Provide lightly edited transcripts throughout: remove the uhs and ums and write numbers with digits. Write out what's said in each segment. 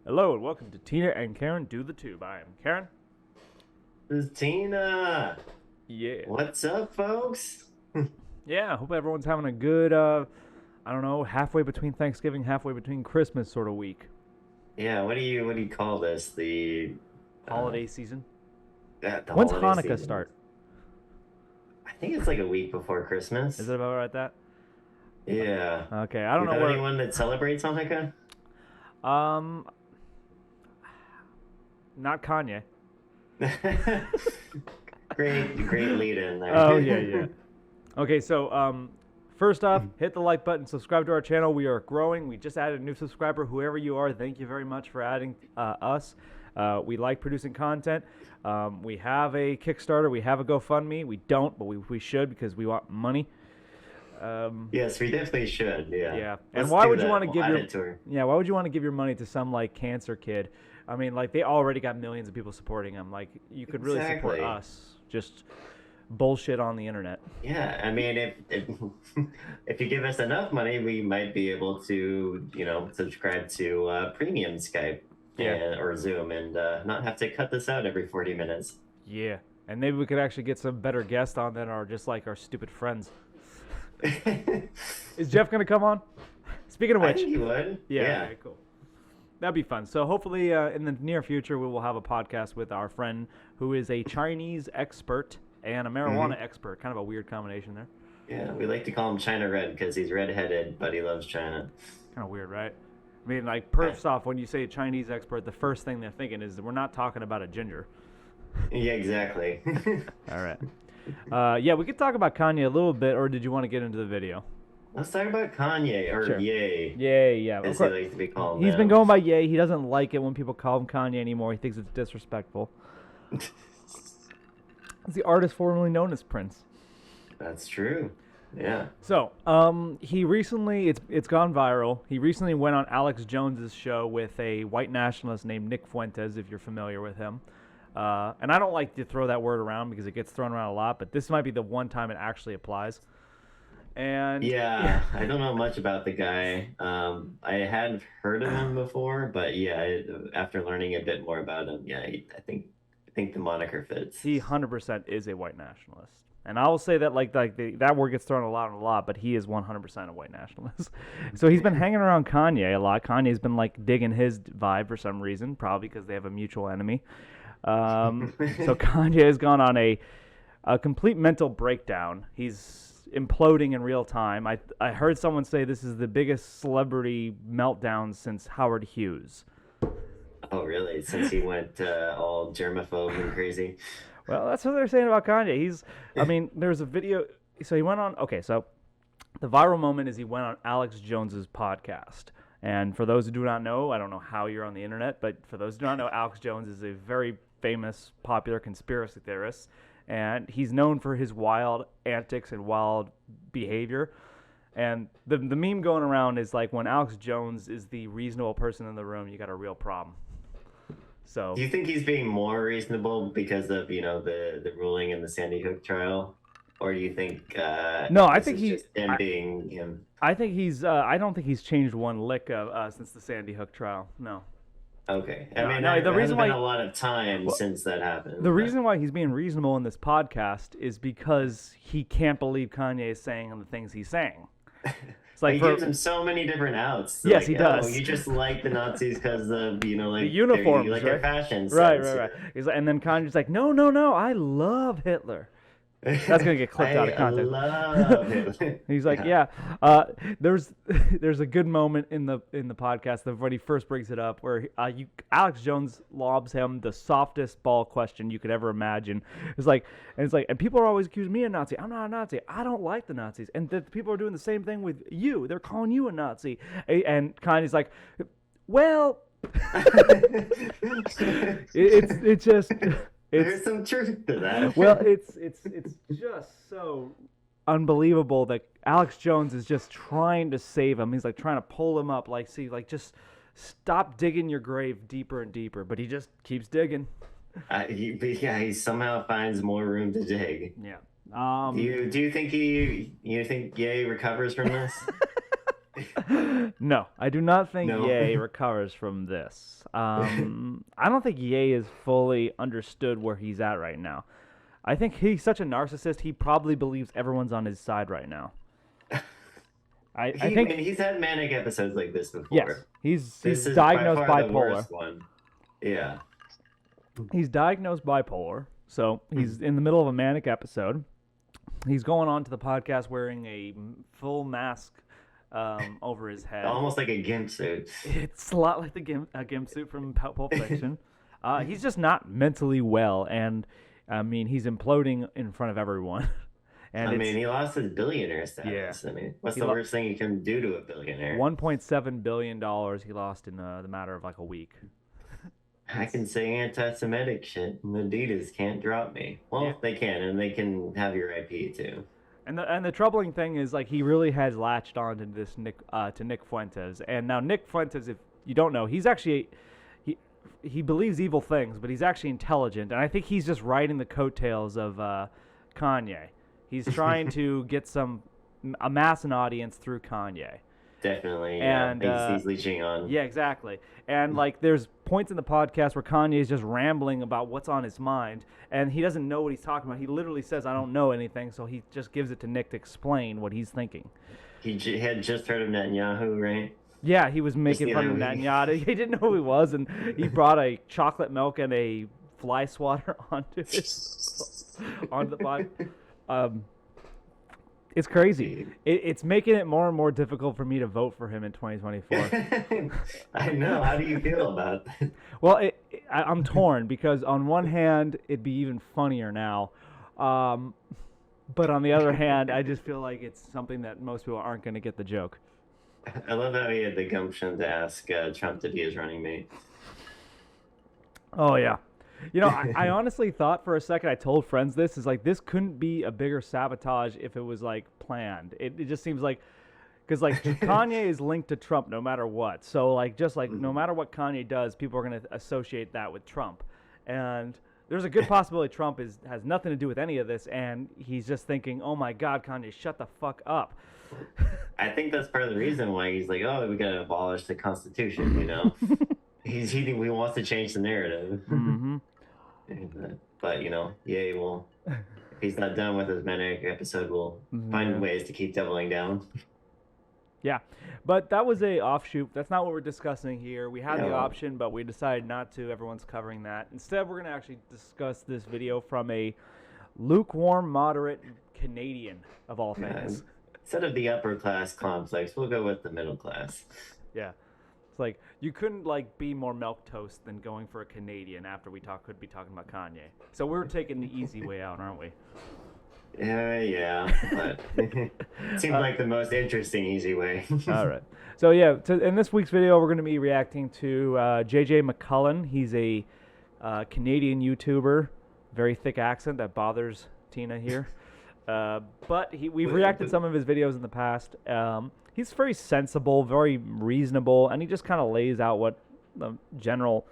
Hello and welcome to Tina and Karen Do the Tube. I am Karen. This is Tina. Yeah. What's up, folks? Yeah, hope everyone's having a good, halfway between Thanksgiving, halfway between Christmas sort of week. Yeah, what do you call this? Uh Holiday season. the When's holiday Hanukkah season. start? I think it's like a week before Is Christmas. it about right that? Yeah. Okay, I don't You know know where. anyone that celebrates Hanukkah? Um, not Kanye. Great lead in Oh, yeah, there. yeah. Okay, so, first off, hit the like button, subscribe to our channel. We are growing. We just added a new subscriber. Whoever you are, thank you very much for adding us. We like producing content. We have a Kickstarter. We have a GoFundMe. We don't, but we should because we want money. Yes, we definitely should. Yeah. Yeah. And Let's why do would you that. want to We'll give add your it to her. yeah? Why would you want to give your money to some like cancer kid? I mean, like they already got millions of people supporting him. Like you could really support Exactly. us. Just bullshit on the internet. Yeah, I mean, if if you give us enough money, we might be able to, subscribe to premium Skype Yeah. or Zoom and not have to cut this out every 40 minutes. Yeah. And maybe we could actually get some better guests on than our just like our stupid friends. Is Jeff gonna come on? Speaking of I which, think you would. Yeah. okay, cool. That'd be fun. So hopefully, in the near future, we will have a podcast with our friend who is a Chinese expert and a marijuana expert. Kind of a weird combination there. Yeah, we like to call him China Red because he's redheaded, but he loves China. Kind of weird, right? I mean, like, Uh, first off, when you say Chinese expert, the first thing they're thinking is that we're not talking about a ginger. Yeah, exactly. All right. Yeah, we could talk about Kanye a little bit, or did you want to get into the video? Let's talk about Kanye, or Sure. Ye, Yay, yeah. Of as he course. likes to be called He's been now. going by Ye. He doesn't like it when people call him Kanye anymore. He thinks it's disrespectful. It's the artist formerly known as Prince. That's true. Yeah. So, he recently it's gone viral. He recently went on Alex Jones's show with a white nationalist named Nick Fuentes, if you're familiar with him. And I don't like to throw that word around because it gets thrown around a lot, but this might be the one time it actually applies. And Yeah, I don't know much about the guy. I had heard of him before, but yeah, after learning a bit more about him, yeah, I think the moniker fits. he 100% is a white nationalist. And I will say that that word gets thrown a lot, but he is 100% a white nationalist. So he's been hanging around Kanye a lot. Kanye's been like digging his vibe for some reason, probably because they have a mutual enemy. So Kanye has gone on a complete mental breakdown. He's imploding in real time. I heard someone say this is the biggest celebrity meltdown since Howard Hughes. Oh, really? Since he went all germaphobe and crazy. Well, that's what they're saying about Kanye. There's a video. So he went on. Okay, so the viral moment is he went on Alex Jones's podcast. And for those who do not know, I don't know how you're on the internet, but for those who do not know, Alex Jones is a very famous, popular conspiracy theorist. And he's known for his wild antics and wild behavior. And the meme going around is like when Alex Jones is the reasonable person in the room, you got a real problem. So Do you think he's being more reasonable because of, the ruling in the Sandy Hook trial? Or do you think no, I this think is he. just him being him? I think he's. I don't think he's changed one lick since the Sandy Hook trial. No. Okay. I No, mean, no, the there reason hasn't been why- a lot of time Well, since that happened. The but- reason why he's being reasonable in this podcast is because he can't believe Kanye is saying the things he's saying. It's like he gives him so many different outs. Yes, Like, he does. Oh, you just like the Nazis because of, like the uniforms, you like right? their fashion Right. sense. He's like, and then Kanye's like, no, I love Hitler. That's gonna get clipped out of context. I love it. He's like, Yeah. there's a good moment in the podcast when he first brings it up where Alex Jones lobs him the softest ball question you could ever imagine. It's like, and people are always accusing me of Nazi. I'm not a Nazi. I don't like the Nazis, and the people are doing the same thing with you. They're calling you a Nazi, and Kanye's like, well, it's just. There's some truth to that. Well, it's just so unbelievable that Alex Jones is just trying to save him. He's like trying to pull him up, like just stop digging your grave deeper and deeper. But he just keeps digging. He somehow finds more room to dig. Yeah. Do you think you think Ye recovers from this? No, I do not think No. Ye recovers from this. I don't think Ye is fully understood where he's at right now. I think he's such a narcissist. He probably believes everyone's on his side right now. I think he's had manic episodes like this before. yes, he's This is diagnosed by far the bipolar. worst one. Yeah. He's diagnosed bipolar, so he's in the middle of a manic episode. He's going on to the podcast wearing a full mask over his head. Almost like a gimp suit. It's a lot like the gimp suit from Pulp Fiction. He's just not mentally well, and I mean, he's imploding in front of everyone. And I mean, he lost his billionaire status. Yeah. I mean, what's the worst thing you can do to a billionaire? $1.7 billion he lost in the matter of like a week. I can say anti-Semitic shit, and Adidas can't drop me. Well, Yeah. they can, and they can have your IP too. And the troubling thing is, like, he really has latched on to this Nick Fuentes. And now Nick Fuentes, if you don't know, he's actually he believes evil things, but he's actually intelligent, and I think he's just riding the coattails of Kanye. He's trying to amass an audience through Kanye. Definitely, And, yeah. He's leeching on. Yeah, exactly. And like, there's points in the podcast where Kanye is just rambling about what's on his mind, and he doesn't know what he's talking about. He literally says, "I don't know anything," so he just gives it to Nick to explain what he's thinking. He had just heard of Netanyahu, right? Yeah, he was making fun of Netanyahu. He didn't know who he was, and he brought a chocolate milk and a fly swatter onto the pod. It's crazy. It's making it more and more difficult for me to vote for him in 2024. I know. How do you feel about that? Well, I'm torn because on one hand, it'd be even funnier now. But on the other hand, I just feel like it's something that most people aren't going to get the joke. I love how he had the gumption to ask Trump to be his running mate. Oh, yeah. You know, I honestly thought for a second, I told friends this, is like, this couldn't be a bigger sabotage if it was, like, planned. It just seems like, because, like, Kanye is linked to Trump no matter what. So, like, just like, no matter what Kanye does, people are going to associate that with Trump. And there's a good possibility Trump has nothing to do with any of this, and he's just thinking, oh, my God, Kanye, shut the fuck up. I think that's part of the reason why he's like, oh, we got to abolish the Constitution, you know? He wants to change the narrative. Mm-hmm. But, you know, Ye will, if he's not done with his manic episode, we'll find ways to keep doubling down. Yeah, but that was a offshoot. That's not what we're discussing here. We had the option, but we decided not to. Everyone's covering that. Instead, we're going to actually discuss this video from a lukewarm, moderate Canadian, of all things. Instead of the upper class complex, we'll go with the middle class. Yeah. It's like, you couldn't, like, be more milquetoast than going for a Canadian after we could be talking about Kanye. So we're taking the easy way out, aren't we? Yeah, but it seems like the most interesting easy way. All right. So, yeah, in this week's video, we're going to be reacting to JJ McCullen. He's a Canadian YouTuber, very thick accent that bothers Tina here. But we've reacted to some of his videos in the past. He's very sensible, very reasonable, and he just kind of lays out what the general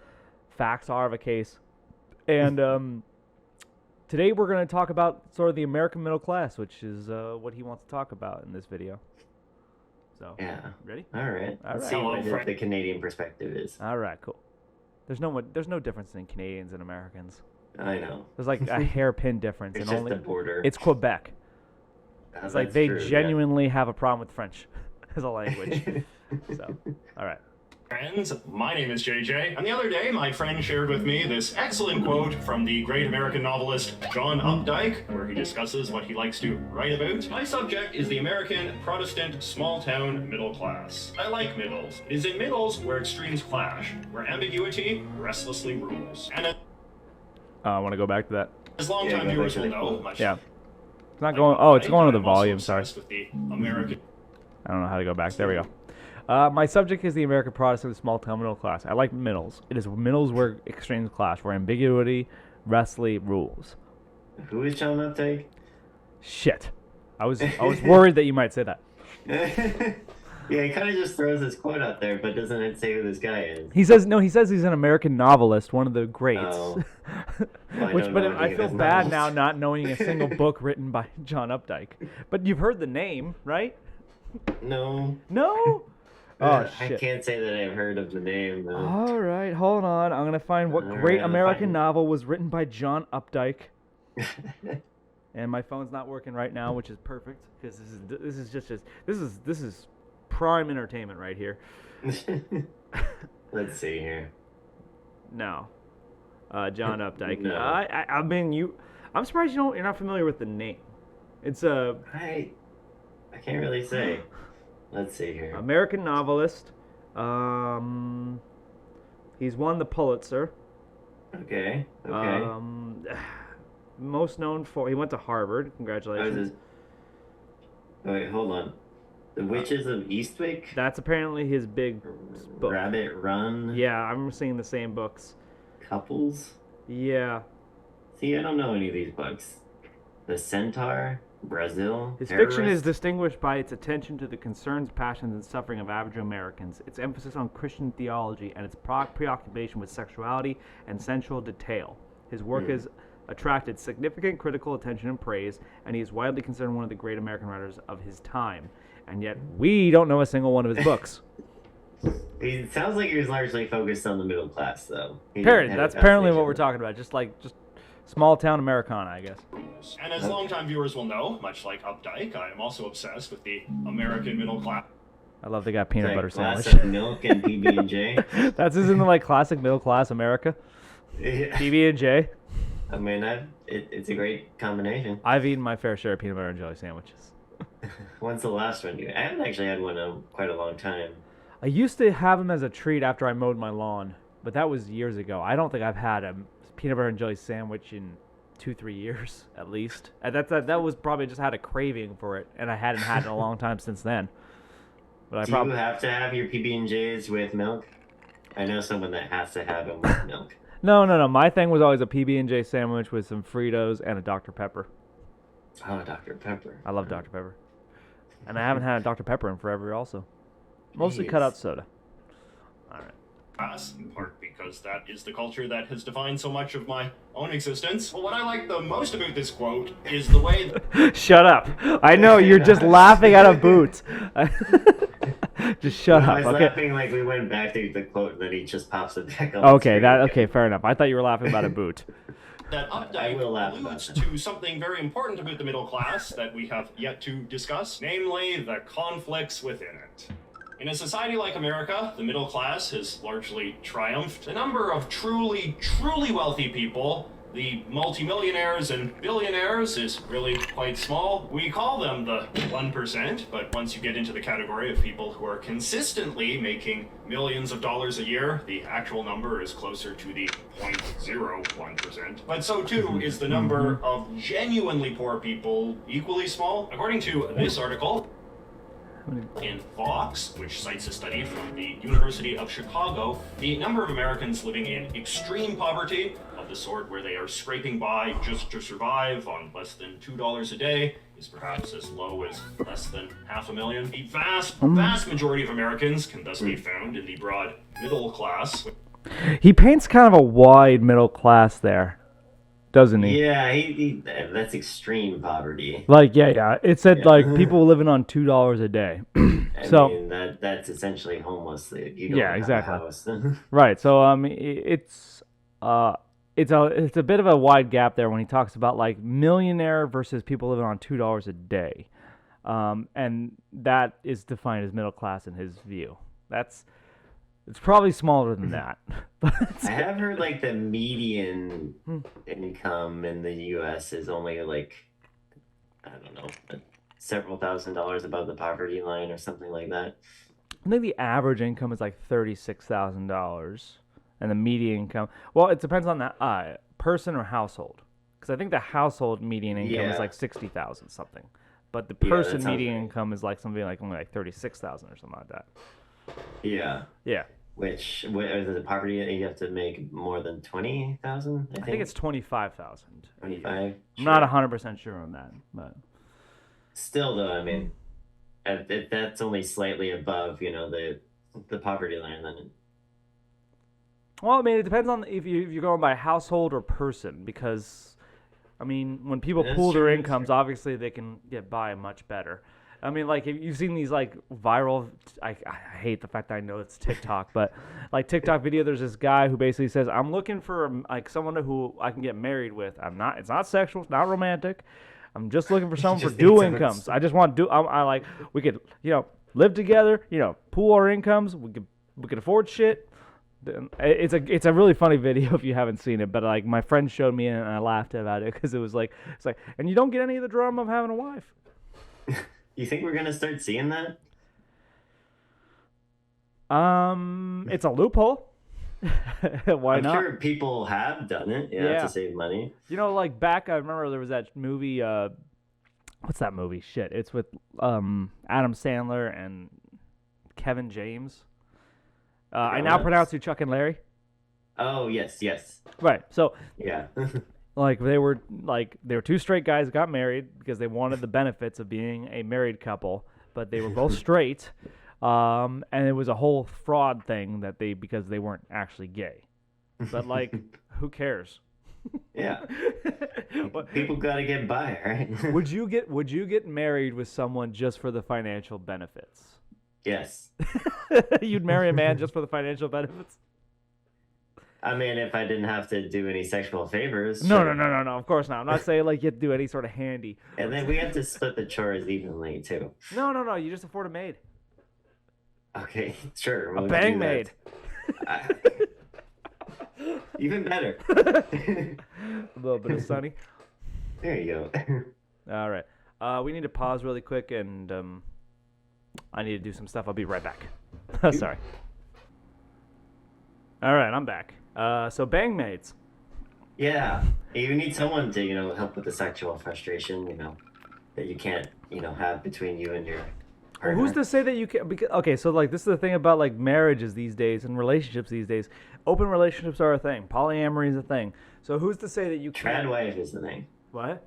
facts are of a case. And today we're going to talk about sort of the American middle class, which is what he wants to talk about in this video. So, yeah. Ready? All right. Let's see what the Canadian perspective is. All right, cool. There's no difference in Canadians and Americans. I know. There's like a hairpin difference. It's just the border. It's Quebec. It's like they genuinely have a problem with French as a language. So, all right. Friends, my name is JJ, and the other day my friend shared with me this excellent quote from the great American novelist John Updike, where he discusses what he likes to write about. My subject is the American Protestant small-town middle class. I like middles. It is in middles where extremes clash, where ambiguity restlessly rules. And I want to go back to that. as long-time viewers will know, much yeah. It's not going. Oh, it's going to the I'm also volume. Sorry. obsessed with the American. I don't know how to go back. There we go. My subject is the American Protestant small-town middle class. I like middles. It is middles where extremes clash, where ambiguity, wrestly rules. Who is John Updike? Shit. I was worried that you might say that. Yeah, he kind of just throws his quote out there, but doesn't say who this guy is. He says he's an American novelist, one of the greats. Oh. Well, I feel bad now not knowing a single book written by John Updike. But you've heard the name, right? No. No? Oh, I shit. can't say that I've heard of the name, though. All right, hold on. I'm going to find what All great right, I'll American find- novel was written by John Updike. And my phone's not working right now, which is perfect because this is prime entertainment right here. Let's see here. No, John Updike. No. I mean I'm surprised you're not familiar with the name. It's a I can't really say. Let's see here. American novelist. He's won the Pulitzer. Okay. Most known for he went to Harvard. Congratulations. Wait, hold on. The Witches of Eastwick? That's apparently his big book. Rabbit Run? Yeah, I'm seeing the same books. Couples? Yeah. See, I don't know any of these books. The Centaur? Brazil? His Terrorist? fiction is distinguished by its attention to the concerns, passions, and suffering of average Americans, its emphasis on Christian theology, and its preoccupation with sexuality and sensual detail. His work has attracted significant critical attention and praise, and he is widely considered one of the great American writers of his time. And yet, we don't know a single one of his books. It sounds like he was largely focused on the middle class, though. That's apparently what we're talking about. Just small town Americana, I guess. And as longtime viewers will know, much like Updike, I am also obsessed with the American middle class. I love they got peanut butter glass sandwich. of milk and PB&J. That's isn't it like classic middle class America? Yeah. PB&J. I mean, it's a great combination. I've eaten my fair share of peanut butter and jelly sandwiches. When's the last one? I haven't actually had one in quite a long time. I used to have them as a treat after I mowed my lawn, but that was years ago. I don't think I've had a peanut butter and jelly sandwich in 2-3 years at least. And that was probably just had a craving for it, and I hadn't had it in a long time since then. But Do you have to have your PB&Js with milk? I know someone that has to have them with milk. No. My thing was always a PB&J sandwich with some Fritos and a Dr. Pepper. Oh, Dr. Pepper. I love Dr. Pepper. And I haven't had a Dr. Pepper in forever also. Mostly Jeez. cut out soda. All right. In part because that is the culture that has defined so much of my own existence. But what I like the most about this quote is the way that Shut up. I know, you're just laughing out of boots. Just shut I up, was okay? laughing like we went back to the quote and then he just pops it back up. Okay, fair enough. I thought you were laughing about a boot. that I Updike will laugh about alludes that. to something very important about the middle class that we have yet to discuss, namely the conflicts within it. In a society like America, the middle class has largely triumphed. The number of truly wealthy people, the multimillionaires and billionaires, is really quite small. We call them the 1%, but once you get into the category of people who are consistently making millions of dollars a year, the actual number is closer to the 0.01%. But so too is the number of genuinely poor people equally small. According to this article, in Vox, which cites a study from the University of Chicago, the number of Americans living in extreme poverty, of the sort where they are scraping by just to survive on less than $2 a day, is perhaps as low as less than 500,000. The vast majority of Americans can thus be found in the broad middle class. He paints kind of a wide middle class there, doesn't he? Yeah, that's extreme poverty. Like, yeah. It said, Yeah. like, people living on $2 a day. I So- mean, that's essentially homeless. You don't Yeah, have exactly. a house. Right. So, it's a bit of a wide gap there when he talks about, like, millionaire versus people living on $2 a day. And that is defined as middle class in his view. It's probably smaller than that. I have heard like the median income in the U.S. is only like, I don't know, several $1,000s above the poverty line or something like that. I think the average income is like $36,000, and the median income. Well, it depends on the person or household, because I think the household median income is Yeah. like 60,000 something, but the Yeah, that person sounds median right. income is like something like only like 36,000 or something like that. Yeah. Yeah, Which the poverty you have to make more than 20,000. I think it's 25,000. 25. I'm not 100% sure on that, but Still though, I mean, that's only slightly above the poverty line. Then well, I mean, it depends on if you're going by household or person, because I mean, when people That's pool their true, that's incomes, true. obviously they can get by much better. I mean, like, if you've seen these like viral. I hate the fact that I know it's TikTok, but like TikTok video, there's this guy who basically says, "I'm looking for like someone who I can get married with. I'm not. It's not sexual. It's not romantic. I'm just looking for someone for Just dual need someone incomes. I just want I like we could live together. Pool our incomes. We could afford shit." It's a really funny video if you haven't seen it, but like my friend showed me it and I laughed about it because it's like, and you don't get any of the drama of having a wife. You think we're gonna start seeing that? It's a loophole. Why I'm not? sure people have done it, to save money. Like back, I remember there was that movie. What's that movie? Shit, it's with Adam Sandler and Kevin James. I now pronounce you Chuck and Larry. Oh yes. Right. So Yeah. like they were two straight guys that got married because they wanted the benefits of being a married couple, but they were both straight. And it was a whole fraud thing because they weren't actually gay. But like, who cares? Yeah. People gotta get by, right? Would you get married with someone just for the financial benefits? Yes. You'd marry a man just for the financial benefits? I mean, if I didn't have to do any sexual favors. No, sure. no, of course not. I'm not saying like you have to do any sort of handy. And then we have to split the chores evenly too. No. You just afford a maid. Okay, sure. A bang maid. Even better. A little bit of Sunny. There you go. All right. We need to pause really quick, and I need to do some stuff. I'll be right back. Sorry. All right, I'm back. So bang maids. Yeah, you need someone to help with the sexual frustration that you can't have between you and your partner. Well, who's to say that you can? Okay, so like this is the thing about like marriages these days and relationships these days. Open relationships are a thing. Polyamory is a thing. So who's to say that you can't? Trad wife is the thing. What?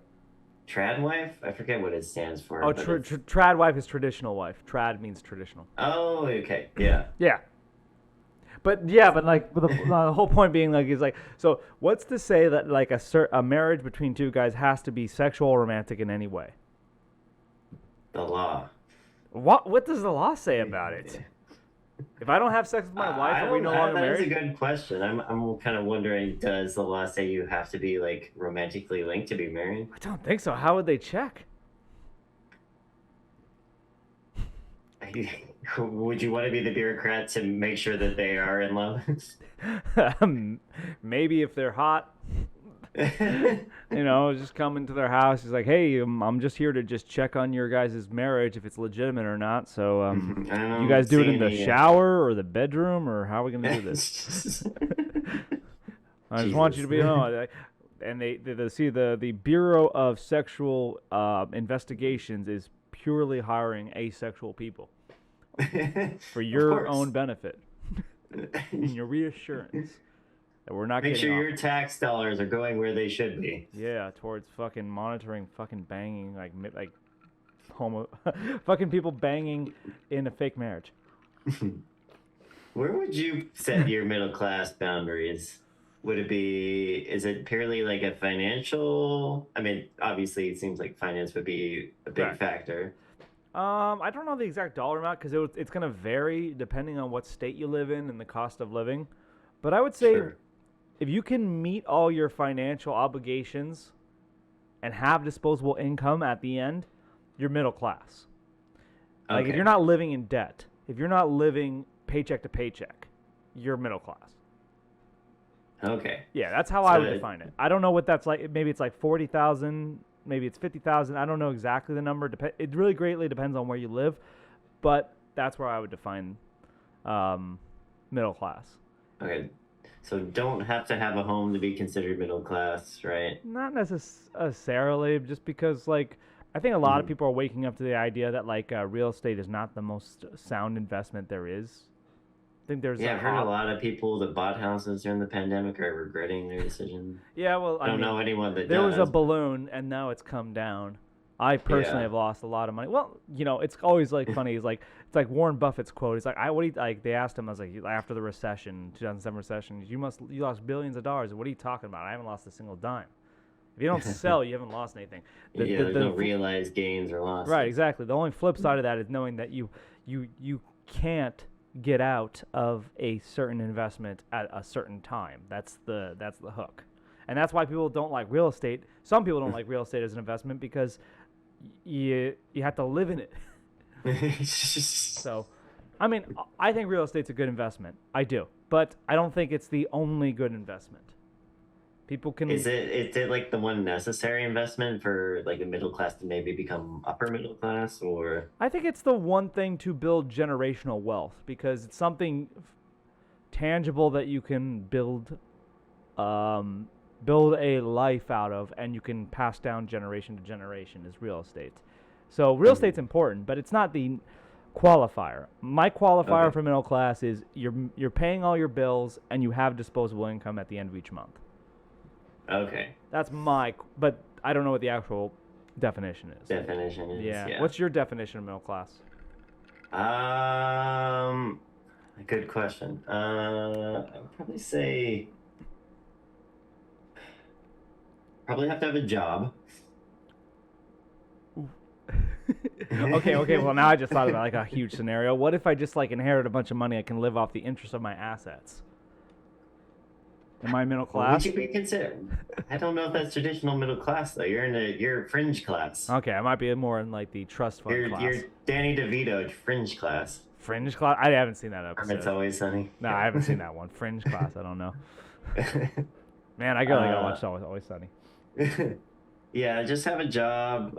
Trad wife? I forget what it stands for. Oh, trad wife is traditional wife. Trad means traditional. Oh, okay. Yeah. Yeah. But like the whole point being like is like, so what's to say that like a marriage between two guys has to be sexual or romantic in any way? The law. What does the law say about it? If I don't have sex with my wife, are we no longer married? That's a good question. I'm kind of wondering, does the law say you have to be like romantically linked to be married? I don't think so. How would they check? Would you want to be the bureaucrat to make sure that they are in love? Maybe if they're hot. Just come into their house. He's like, hey, I'm just here to just check on your guys' marriage if it's legitimate or not. So you guys do it in the shower or the bedroom, or how are we going to do this? I just want you to be and they see the Bureau of Sexual Investigations is purely hiring asexual people for your own benefit and your reassurance that we're not Make getting sure off. your tax dollars are going where they should be. Yeah, towards fucking monitoring fucking banging like homo fucking people banging in a fake marriage. Where would you set your middle class boundaries? Is it purely like a financial? I mean, obviously it seems like finance would be a big factor. I don't know the exact dollar amount because it's going to vary depending on what state you live in and the cost of living. But I would say if you can meet all your financial obligations and have disposable income at the end, you're middle class. Like if you're not living in debt, if you're not living paycheck to paycheck, you're middle class. Okay. Yeah, that's how I would define it. I don't know what that's like. Maybe it's like 40,000. Maybe it's 50,000. I don't know exactly the number. It really greatly depends on where you live, but that's where I would define middle class. Okay, so don't have to have a home to be considered middle class, right? Not necessarily, just because like I think a lot of people are waking up to the idea that like real estate is not the most sound investment there is. I think there's I've heard a lot of people that bought houses during the pandemic are regretting their decision. Yeah, well, I don't know anyone that there does. was a balloon and now it's come down. I personally have lost a lot of money. Well, it's always like funny. It's like Warren Buffett's quote. He's like, what do you like? They asked him, I was like, after the recession, 2007 recession, you lost billions of dollars. What are you talking about? I haven't lost a single dime. If you don't sell, you haven't lost anything. There's no realized gains or losses. Right, exactly. The only flip side of that is knowing that you can't get out of a certain investment at a certain time. That's the hook. And that's why people don't like real estate. Some people don't like real estate as an investment because you have to live in it. So, I mean, I think real estate's a good investment. I do. But I don't think it's the only good investment. People can. Is it like the one necessary investment for like the middle class to maybe become upper middle class, or? I think it's the one thing to build generational wealth because it's something tangible that you can build a life out of, and you can pass down generation to generation. Is real estate. So real estate's important, but it's not the qualifier. My qualifier for middle class is you're paying all your bills and you have disposable income at the end of each month. Okay. That's but I don't know what the actual definition is. Yeah. What's your definition of middle class? Good question. I would probably say have to have a job. Okay. Well, now I just thought about like a huge scenario. What if I just like inherit a bunch of money? I can live off the interest of my assets. Am I middle class? Would you be considered? I don't know if that's traditional middle class though. You're fringe class. Okay, I might be more in like the trust fund class. You're Danny DeVito fringe class. Fringe class? I haven't seen that episode. It's Always Sunny. No, I haven't seen that one. Fringe class, I don't know. Man, I gotta watch Always Sunny. Yeah, just have a job.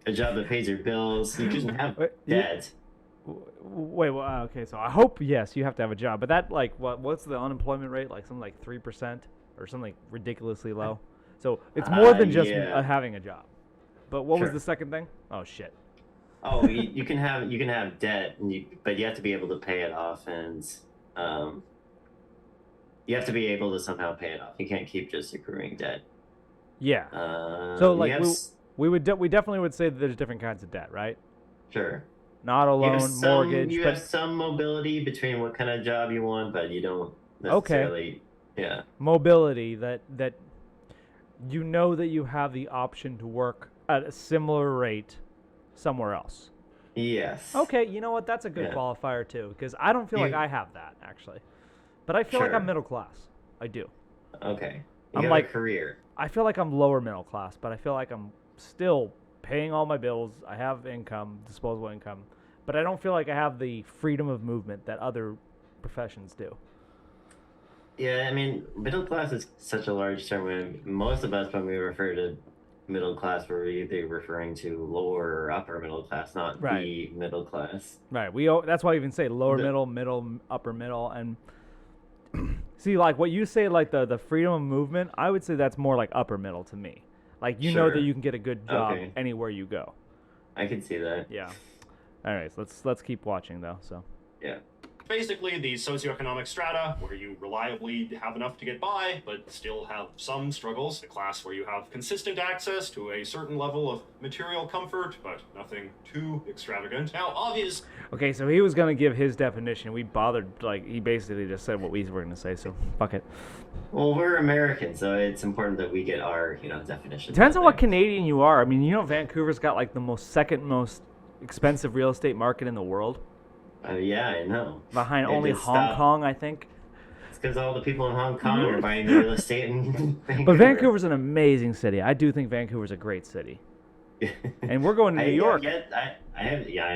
A job that pays your bills. You just have debt. Wait, well, okay, so I hope, yes, you have to have a job. But that, like, what's the unemployment rate? Like something like 3% or something like ridiculously low? So it's more than just having a job. But what was the second thing? Oh, shit. Oh, you can have debt, but you have to be able to pay it off, and you have to be able to somehow pay it off. You can't keep just accruing debt. Yeah. So, like, we definitely would say that there's different kinds of debt, right? Sure. Not a loan, mortgage. You have some mobility between what kind of job you want, but you don't necessarily. Okay. Yeah. Mobility that you know that you have the option to work at a similar rate somewhere else. Yes. Okay, you know what? That's a good qualifier too, because I don't feel like I have that actually, but I feel like I'm middle class. I do. Okay. I'm like a career. I feel like I'm lower middle class, but I feel like I'm still paying all my bills. I have income, disposable income, but I don't feel like I have the freedom of movement that other professions do. Yeah, I mean, middle class is such a large term. When most of us, when we refer to middle class, we're either referring to lower or upper middle class, not the middle class. Right. That's why we even say lower middle, upper middle, and see, like what you say, like the freedom of movement. I would say that's more like upper middle to me. Like you know that you can get a good job anywhere you go. I can see that. Yeah. All right. So let's keep watching though. So. Yeah. Basically, the socioeconomic strata, where you reliably have enough to get by, but still have some struggles. The class where you have consistent access to a certain level of material comfort, but nothing too extravagant. Now, obvious. Okay, so he was going to give his definition. We bothered, like, he basically just said what we were going to say, so fuck it. Well, we're American, so it's important that we get our, definition. Depends on what Canadian you are. I mean, Vancouver's got, like, the second most expensive real estate market in the world. Yeah, I know. Behind only Hong Kong, I think. It's because all the people in Hong Kong are buying the real estate in Vancouver. But Vancouver's an amazing city. I do think Vancouver's a great city. And we're going to New York. I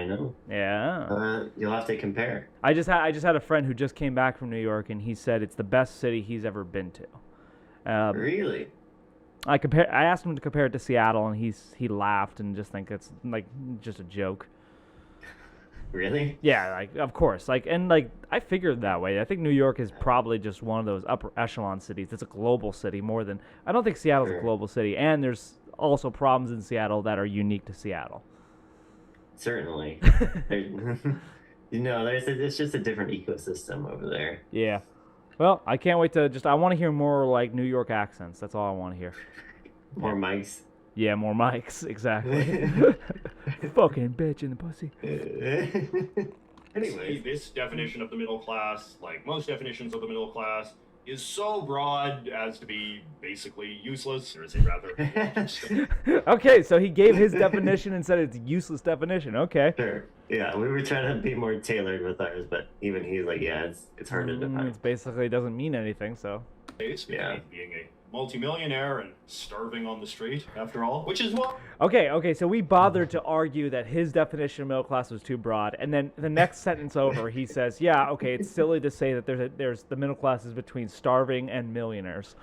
know. Yeah. You'll have to compare. I just had a friend who just came back from New York, and he said it's the best city he's ever been to. Really? I asked him to compare it to Seattle, and he laughed and just think it's like just a joke. Really? Yeah, like of course. I figured that way. I think New York is probably just one of those upper echelon cities. It's a global city more than I don't think Seattle's a global city, and there's also problems in Seattle that are unique to Seattle. Certainly. It's just a different ecosystem over there. Yeah. Well, I can't wait to I want to hear more like New York accents. That's all I want to hear. More mics. Yeah, more mics, exactly. Fucking bitch in the pussy. Anyway, this definition of the middle class, like most definitions of the middle class, is so broad as to be basically useless, or is it rather? Okay, so he gave his definition and said it's a useless definition. Okay. Sure. Yeah, we were trying to be more tailored with ours, but even he's like, yeah, it's hard to define. It basically doesn't mean anything, so. Yeah. Being a multimillionaire and starving on the street, after all, which is what. Okay, so we bothered to argue that his definition of middle class was too broad, and then the next sentence over, he says, yeah, okay, it's silly to say that there's the middle class is between starving and millionaires.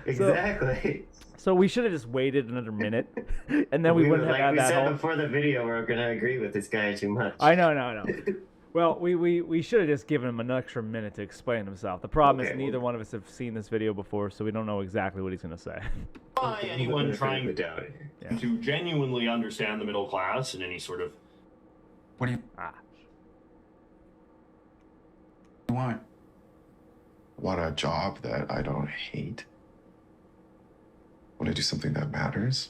Exactly. So we should have just waited another minute, and then we wouldn't have had that Like we whole... said before the video, we're going to agree with this guy too much. I know. Well, we should have just given him an extra minute to explain himself. The problem is neither one of us have seen this video before, so we don't know exactly what he's going to say. By anyone trying to genuinely understand the middle class in any sort of... What do you want? I want a job that I don't hate. I want to do something that matters.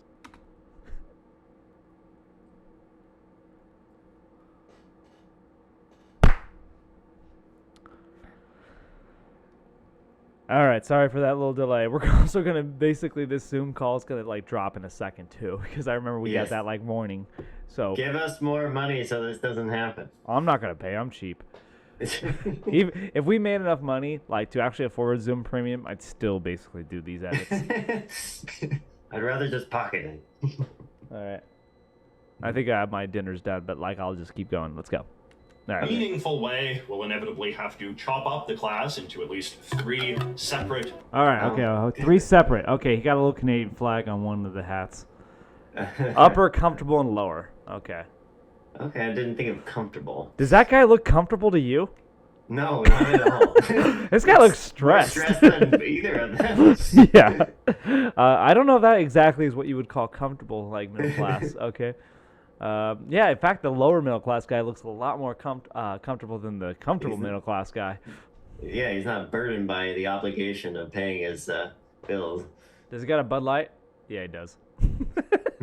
All right, sorry for that little delay. We're also going to, basically, this Zoom call is going to, like, drop in a second, too, because I remember we got that, like, warning. So give us more money so this doesn't happen. I'm not going to pay. I'm cheap. Even if we made enough money, like, to actually afford Zoom Premium, I'd still basically do these edits. I'd rather just pocket it. All right. I think my dinner's done, but, like, I'll just keep going. Let's go. All right. Meaningful way, we'll inevitably have to chop up the class into at least 3 separate... All right, okay, 3 separate. Okay, he got a little Canadian flag on one of the hats. Upper, comfortable, and lower. Okay. Okay, I didn't think of comfortable. Does that guy look comfortable to you? No, not at all. This guy looks stressed. More stressed than either of them. Yeah. I don't know if that exactly is what you would call comfortable, like, middle class. Okay. Yeah, in fact, the lower middle class guy looks a lot more comfortable than the comfortable middle class guy. Yeah, he's not burdened by the obligation of paying his bills. Does he got a Bud Light? Yeah, he does.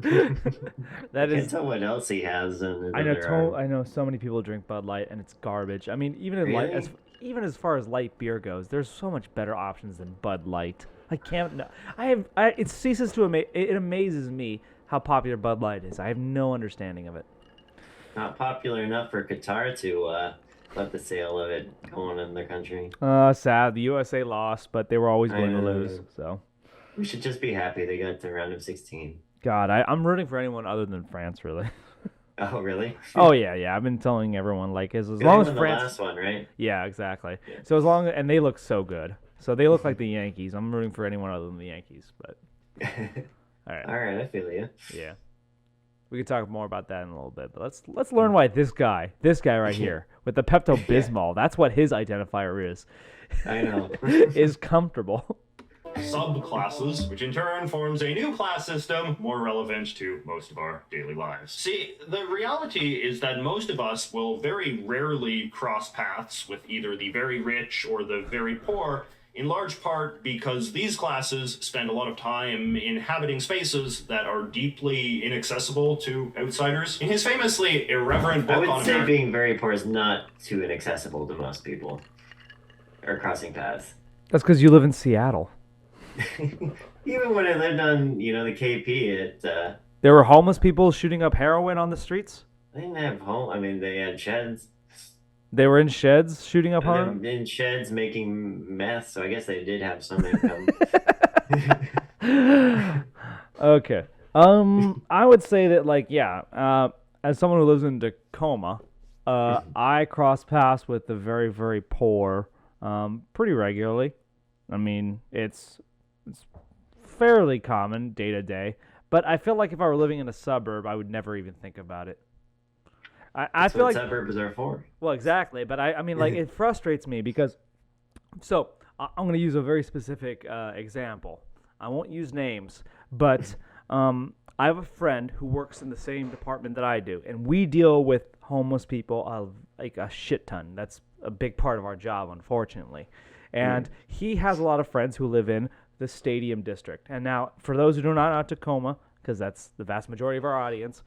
I can't tell what else he has. I know so many people drink Bud Light, and it's garbage. I mean, even as far as light beer goes, there's so much better options than Bud Light. I can't. It ceases to amaze. It amazes me how popular Bud Light is. I have no understanding of it. Not popular enough for Qatar to let the sale of it go on in their country. Sad. The USA lost, but they were always going to lose. So we should just be happy they got to round of 16. God, I'm rooting for anyone other than France, really. Oh, really? Oh, yeah. I've been telling everyone, like, as long as France... the last one, right? Yeah, exactly. Yeah. So as long as... And they look so good. So they look like the Yankees. I'm rooting for anyone other than the Yankees, but... All right, I feel you. Yeah. We can talk more about that in a little bit, but let's learn why this guy right here, with the Pepto-Bismol, that's what his identifier is. I know. is comfortable. Subclasses, which in turn forms a new class system more relevant to most of our daily lives. See, the reality is that most of us will very rarely cross paths with either the very rich or the very poor, in large part because these classes spend a lot of time inhabiting spaces that are deeply inaccessible to outsiders. In his famously irreverent book I would say being very poor is not too inaccessible to most people, or crossing paths. That's because you live in Seattle. Even when I lived on, the KP, there were homeless people shooting up heroin on the streets? They didn't have they had sheds. They were in sheds shooting up heroin? In sheds making meth, so I guess they did have some income. Okay. I would say that, as someone who lives in Tacoma, I cross paths with the very, very poor pretty regularly. I mean, it's fairly common day to day, but I feel like if I were living in a suburb, I would never even think about it. I feel like suburbs are for. Well, exactly, but I mean, like, it frustrates me because. So I'm going to use a very specific example. I won't use names, but I have a friend who works in the same department that I do, and we deal with homeless people like a shit ton. That's a big part of our job, unfortunately. And he has a lot of friends who live in the Stadium District. And now, for those who do not know Tacoma, because that's the vast majority of our audience,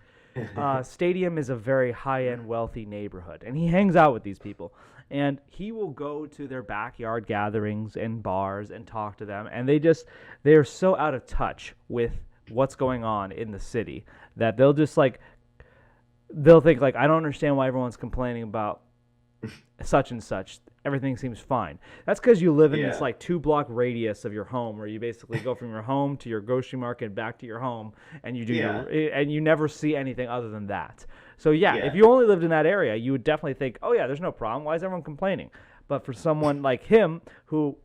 Stadium is a very high-end, wealthy neighborhood, and he hangs out with these people. And he will go to their backyard gatherings and bars and talk to them, and they're so out of touch with what's going on in the city that they'll think like, I don't understand why everyone's complaining about such and such. Everything seems fine. That's because you live in this like 2-block radius of your home, where you basically go from your home to your grocery market and back to your home, and you do and you never see anything other than that. So if you only lived in that area, you would definitely think, oh yeah, there's no problem. Why is everyone complaining? But for someone like him who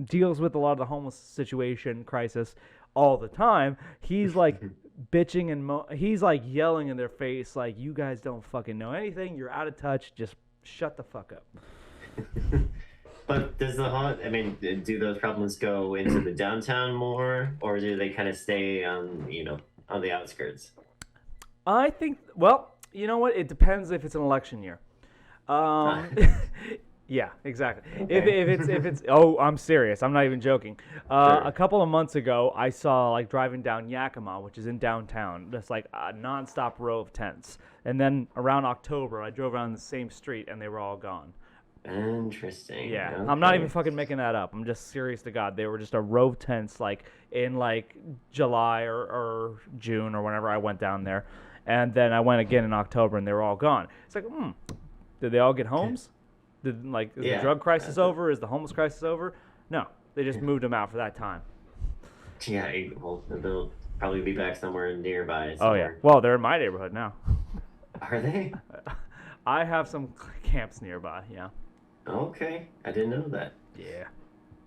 deals with a lot of the homeless situation crisis all the time, he's like bitching and he's like yelling in their face like, you guys don't fucking know anything. You're out of touch. Just shut the fuck up. But do those problems go into the downtown more, or do they kind of stay on the outskirts? I think, well, you know what? It depends if it's an election year. Yeah, exactly. Okay. If it's I'm serious. I'm not even joking. Sure. A couple of months ago, I saw like driving down Yakima, which is in downtown, just like a nonstop row of tents. And then around October, I drove around the same street and they were all gone. Interesting. Yeah, okay. I'm not even fucking making that up. I'm just serious to God. They were just a row of tents like in like July or June or whenever I went down there. And then I went again in October and they were all gone. It's like, did they all get homes? Is the drug crisis over? Is the homeless crisis over? No, they just moved them out for that time. Yeah, well, they'll probably be back somewhere nearby. Oh, yeah. Well, they're in my neighborhood now. Are they? I have some camps nearby, yeah. Okay, I didn't know that. Yeah.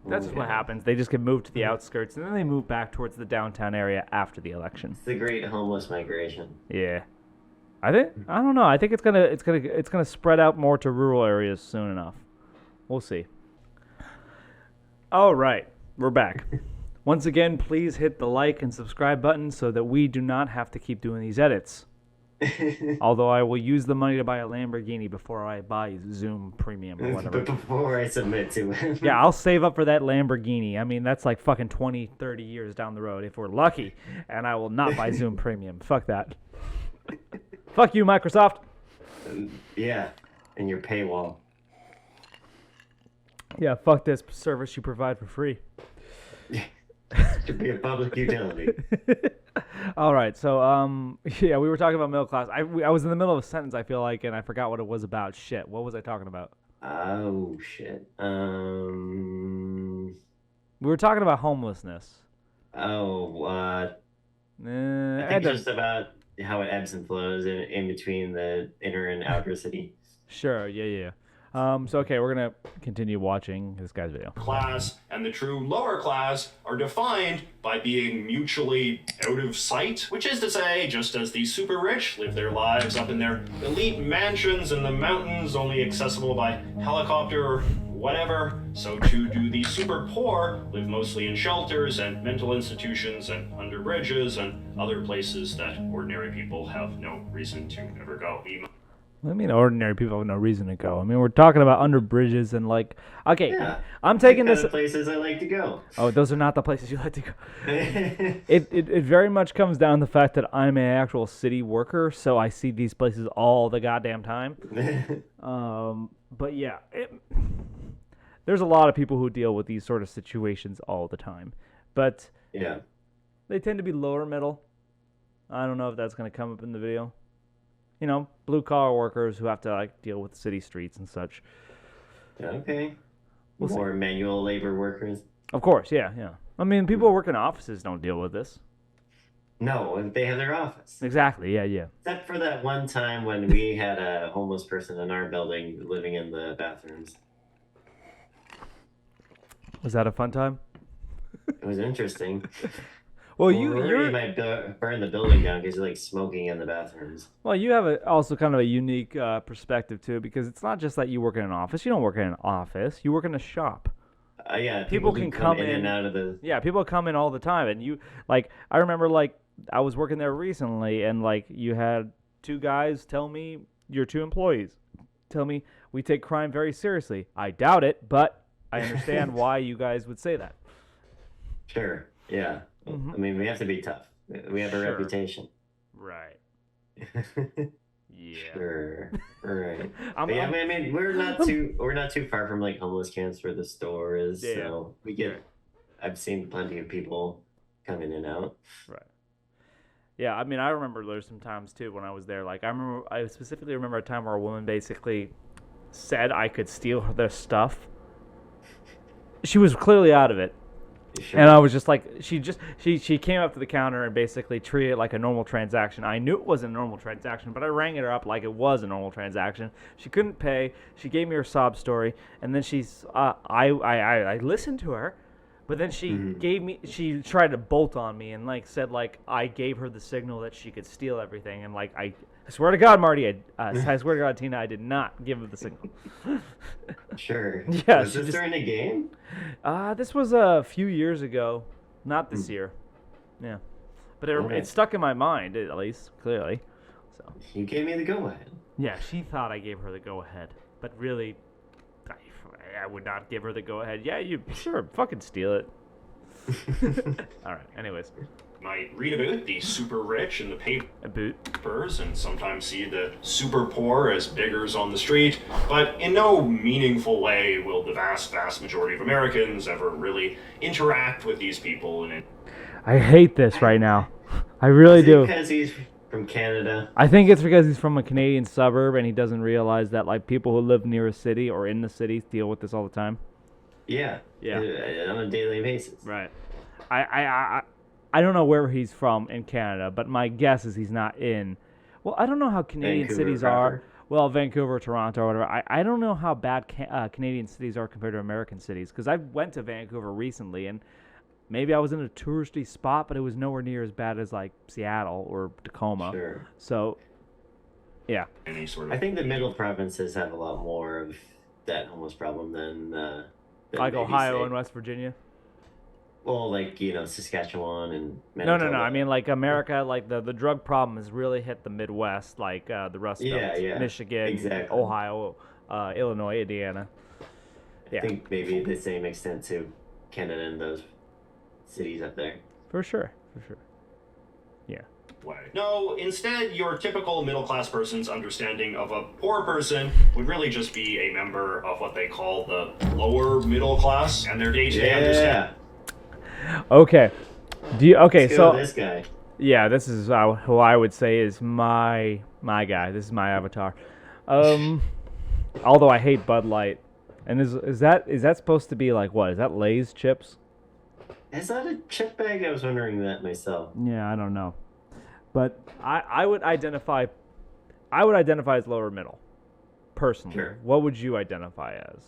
That's what happens. They just get moved to the outskirts, and then they move back towards the downtown area after the election. It's the great homeless migration. Yeah. I don't know. I think it's gonna spread out more to rural areas soon enough. We'll see. All right, we're back. Once again, please hit the like and subscribe button so that we do not have to keep doing these edits. Although I will use the money to buy a Lamborghini before I buy Zoom Premium or whatever. But before I submit to it. Yeah, I'll save up for that Lamborghini. I mean, that's like fucking 20, 30 years down the road if we're lucky. And I will not buy Zoom Premium. Fuck that. Fuck you, Microsoft. Yeah, and your paywall. Yeah, fuck this service you provide for free. Should be a public utility. All right, so we were talking about middle class. I was in the middle of a sentence, I feel like, and I forgot what it was about. Shit, what was I talking about? Oh shit. We were talking about homelessness. I think just about how it ebbs and flows in between the inner and outer city. Sure, yeah. So, okay, we're going to continue watching this guy's video. Class and the true lower class are defined by being mutually out of sight, which is to say, just as the super rich live their lives up in their elite mansions in the mountains, only accessible by helicopter or whatever, so too do the super poor live mostly in shelters and mental institutions and under bridges and other places that ordinary people have no reason to ever go. I mean, ordinary people have no reason to go. I mean, we're talking about under bridges and yeah, I'm taking this. The places I like to go. Oh, those are not the places you like to go. It very much comes down to the fact that I'm an actual city worker, so I see these places all the goddamn time. But yeah, there's a lot of people who deal with these sort of situations all the time. But yeah, they tend to be lower middle. I don't know if that's going to come up in the video. You know, blue-collar workers who have to, deal with city streets and such. Okay. More manual labor workers. Of course, yeah. I mean, people who work in offices don't deal with this. No, they have their office. Exactly, yeah. Except for that one time when we had a homeless person in our building living in the bathrooms. Was that a fun time? It was interesting. Well, you might burn the building down because you're smoking in the bathrooms. Well, you have also kind of a unique perspective too, because it's not just that you work in an office. You don't work in an office. You work in a shop. Yeah, people can come in and out of the. Yeah, people come in all the time, and you I remember I was working there recently, and you had two guys tell me, your two employees tell me, we take crime very seriously. I doubt it, but I understand why you guys would say that. Sure. Yeah. Mm-hmm. I mean, we have to be tough. We have a reputation. Right. Yeah. Sure. Right. I'm, But yeah, I'm- I mean, we're not too far from like homeless camps where the store is, Yeah. so we get. Right. I've seen plenty of people come in and out. Right. Yeah, I mean, I remember there's some times too when I was there. Like, I specifically remember a time where a woman basically said I could steal their stuff. She was clearly out of it, Sure. and I was just like, she came up to the counter and basically treated it like a normal transaction. I knew it wasn't a normal transaction, but I rang her up like it was a normal transaction. She couldn't pay. She gave me her sob story, and then I listened to her. But then she tried to bolt on me and like said like I gave her the signal that she could steal everything, and like I swear to God, Marty, I swear to God, Tina, I did not give her the signal. Sure. Yeah, Was this during a game? This was a few years ago, not this year. Yeah, but Okay. it stuck in my mind at least clearly. So You gave me the go ahead. yeah, she thought I gave her the go ahead, but really. I would not give her the go-ahead. Yeah, you sure fucking steal it. All right. Anyways, Might read about the super rich in the a boot. papers and sometimes see the super poor as beggars on the street, but in no meaningful way will the vast majority of Americans ever really interact with these people in it. I hate this right now. I really Is it do. because he's from Canada. I think it's because he's from a Canadian suburb and he doesn't realize that like people who live near a city or in the city deal with this all the time. Yeah. Yeah. On a daily basis. Right. I don't know where he's from in Canada, but my guess is he's not in. Well, I don't know how Canadian Vancouver cities proper. are. Well, Vancouver, Toronto, or whatever. I don't know how bad Canadian cities are compared to American cities because I went to Vancouver recently and maybe I was in a touristy spot, but it was nowhere near as bad as like Seattle or Tacoma. Sure. So, yeah. Any sort of I think the middle provinces have a lot more of that homeless problem than Like maybe, Ohio say- and West Virginia. Well, like Saskatchewan and No. Manitoba. I mean, like America, like the drug problem has really hit the Midwest, like the Rust Belt, Yeah, Michigan, exactly. Ohio, Illinois, Indiana. I think maybe the same extent to Canada and those cities up there. For sure. Yeah. way. No, instead, your typical middle-class person's understanding of a poor person would really just be a member of what they call the lower middle class, and their day-to-day understanding. Okay. Okay, Let's go so with this guy. yeah, this is who I would say is my guy. This is my avatar. Although I hate Bud Light. And is that supposed to be like what? Is that Lay's chips? Is that a chip bag? I was wondering that myself. Yeah, I don't know. But I would identify as lower middle. Personally. Sure. What would you identify as?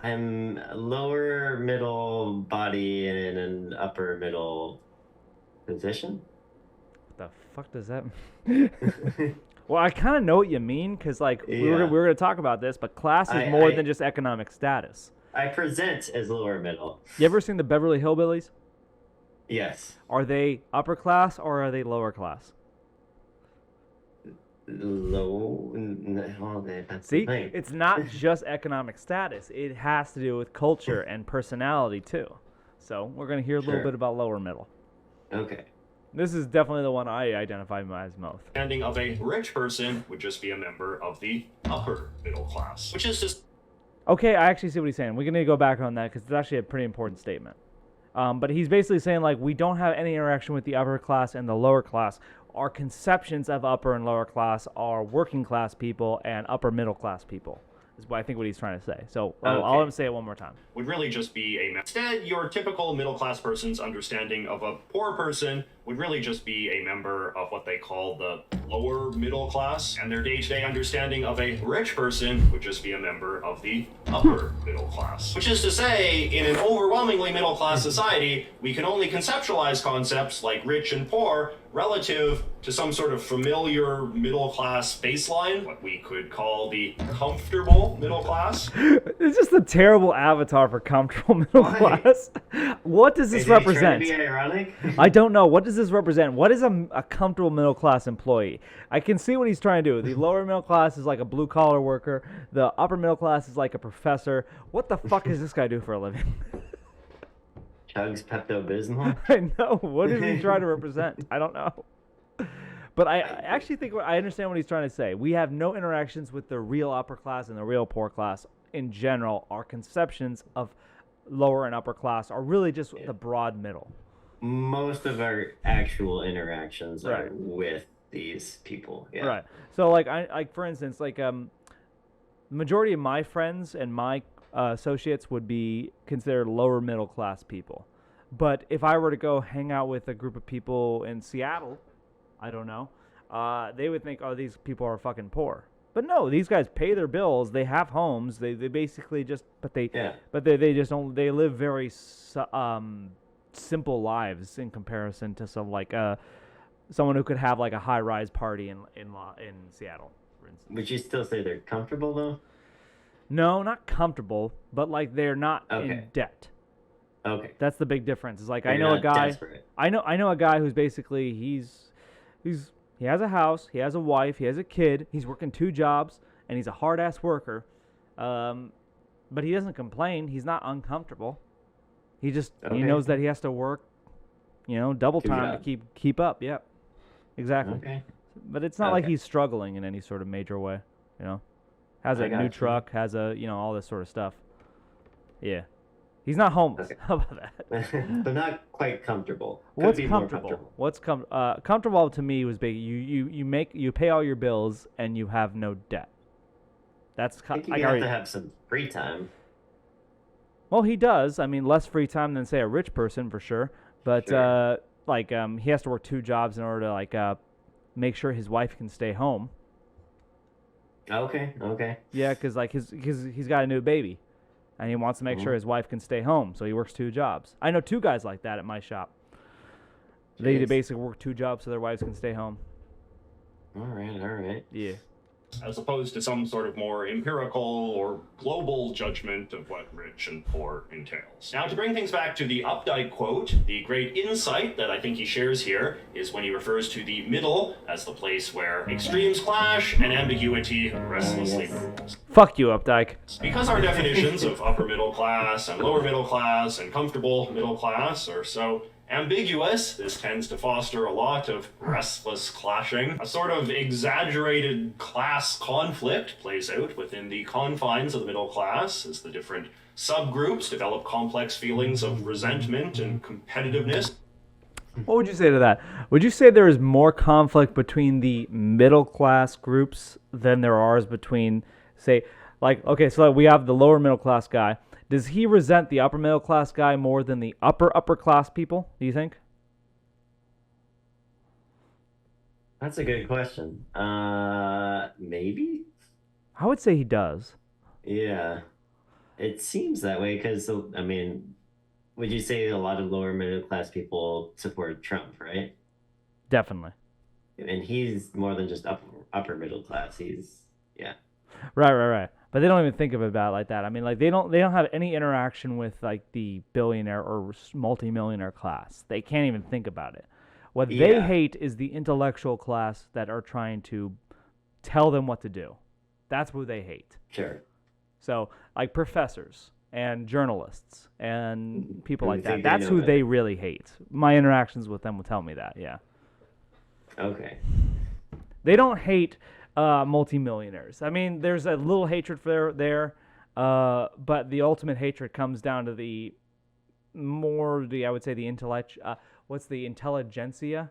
I'm a lower middle body in an upper middle position. What the fuck does that mean? Well, I kind of know what you mean because, like, we were Yeah. going to talk about this, but class is more than just economic status. I present as lower middle. You ever seen the Beverly Hillbillies? Yes. Are they upper class or are they lower class? Low. Well, that's See, the thing. it's not just economic status. It has to do with culture and personality, too. So we're going to hear a little Sure. bit about lower middle. Okay. This is definitely the one I identify as most. Understanding of a rich person would just be a member of the upper middle class, which is just Okay, I actually see what he's saying. We're going to go back on that because it's actually a pretty important statement. But he's basically saying, like, we don't have any interaction with the upper class and the lower class. Our conceptions of upper and lower class are working class people and upper middle class people, is what I think what he's trying to say. So I'll let him say it one more time. would really just be a instead your typical middle class person's understanding of a poor person would really just be a member of what they call the lower middle class, and their day-to-day understanding of a rich person would just be a member of the upper middle class, which is to say, in an overwhelmingly middle class society, we can only conceptualize concepts like rich and poor relative to some sort of familiar middle class baseline, what we could call the comfortable middle class. It's just a terrible avatar for comfortable middle Why? class. What does this Is he trying to represent? be ironic? I don't know. What does this represent? What is a comfortable middle class employee? I can see what he's trying to do. The lower middle class is like a blue collar worker. The upper middle class is like a professor. What the fuck does this guy do for a living? Chugs Pepto-Bismol? I know. What is he trying to represent? I don't know. But I actually think I understand what he's trying to say. We have no interactions with the real upper class and the real poor class in general. Our conceptions of lower and upper class are really just the broad middle. Most of our actual interactions are Right. with these people. Yeah. Right. So like for instance, the majority of my friends and my associates would be considered lower middle class people. But if I were to go hang out with a group of people in Seattle, I don't know, they would think, oh, these people are fucking poor. But no, these guys pay their bills. They have homes. They basically just, but they just don't. They live very simple lives in comparison to someone who could have like a high rise party in Seattle, for instance. Would you still say they're comfortable though? No, not comfortable, but like they're not in Okay. debt. Okay. That's the big difference. Is like They're I know a not guy. desperate. I know a guy who's basically he has a house, he has a wife, he has a kid, he's working 2 jobs, and he's a hard ass worker. But he doesn't complain. He's not uncomfortable. He just he Okay. knows that he has to work, double 2 time jobs. to keep up. Yep, exactly. Okay. But it's not like Okay. he's struggling in any sort of major way. Has I a new got you. truck, has a all this sort of stuff. Yeah, he's not homeless. Okay. How about that? But not quite comfortable. Could What's be more comfortable? What's comfortable to me was you pay all your bills and you have no debt. That's I think you have to have some free time. well, he does. I mean, less free time than say a rich person for sure. But Sure. he has to work 2 jobs in order to make sure his wife can stay home. Okay. Okay. Yeah, because he's got a new baby, and he wants to make sure his wife can stay home, so he works 2 jobs. I know 2 guys like that at my shop. They Jeez. basically work 2 jobs so their wives can stay home. All right. All right. Yeah. as opposed to some sort of more empirical or global judgment of what rich and poor entails. Now, to bring things back to the Updike quote, the great insight that I think he shares here is when he refers to the middle as the place where extremes clash and ambiguity restlessly rules. Fuck you, Updike. Because our definitions of upper middle class and lower middle class and comfortable middle class are so ambiguous, this tends to foster a lot of restless clashing. A sort of exaggerated class conflict plays out within the confines of the middle class as the different subgroups develop complex feelings of resentment and competitiveness. What would you say to that? Would you say there is more conflict between the middle class groups than there are between, say, so we have the lower middle class guy. Does he resent the upper middle class guy more than the upper class people, do you think? That's a good question. Maybe? I would say he does. Yeah. It seems that way because, I mean, would you say a lot of lower middle class people support Trump, right? Definitely. And he's more than just upper middle class. Yeah. Right. But they don't even think of it like that. I mean, like they don't have any interaction with like the billionaire or multimillionaire class. They can't even think about it. What they Yeah. hate is the intellectual class that are trying to tell them what to do. That's what they hate. Sure. So, like professors and journalists and people Who like that. think they That's know who better. they really hate. My interactions with them will tell me that, yeah. Okay. They don't hate multimillionaires. I mean, there's a little hatred for there, but the ultimate hatred comes down to I would say the intellect. What's the intelligentsia?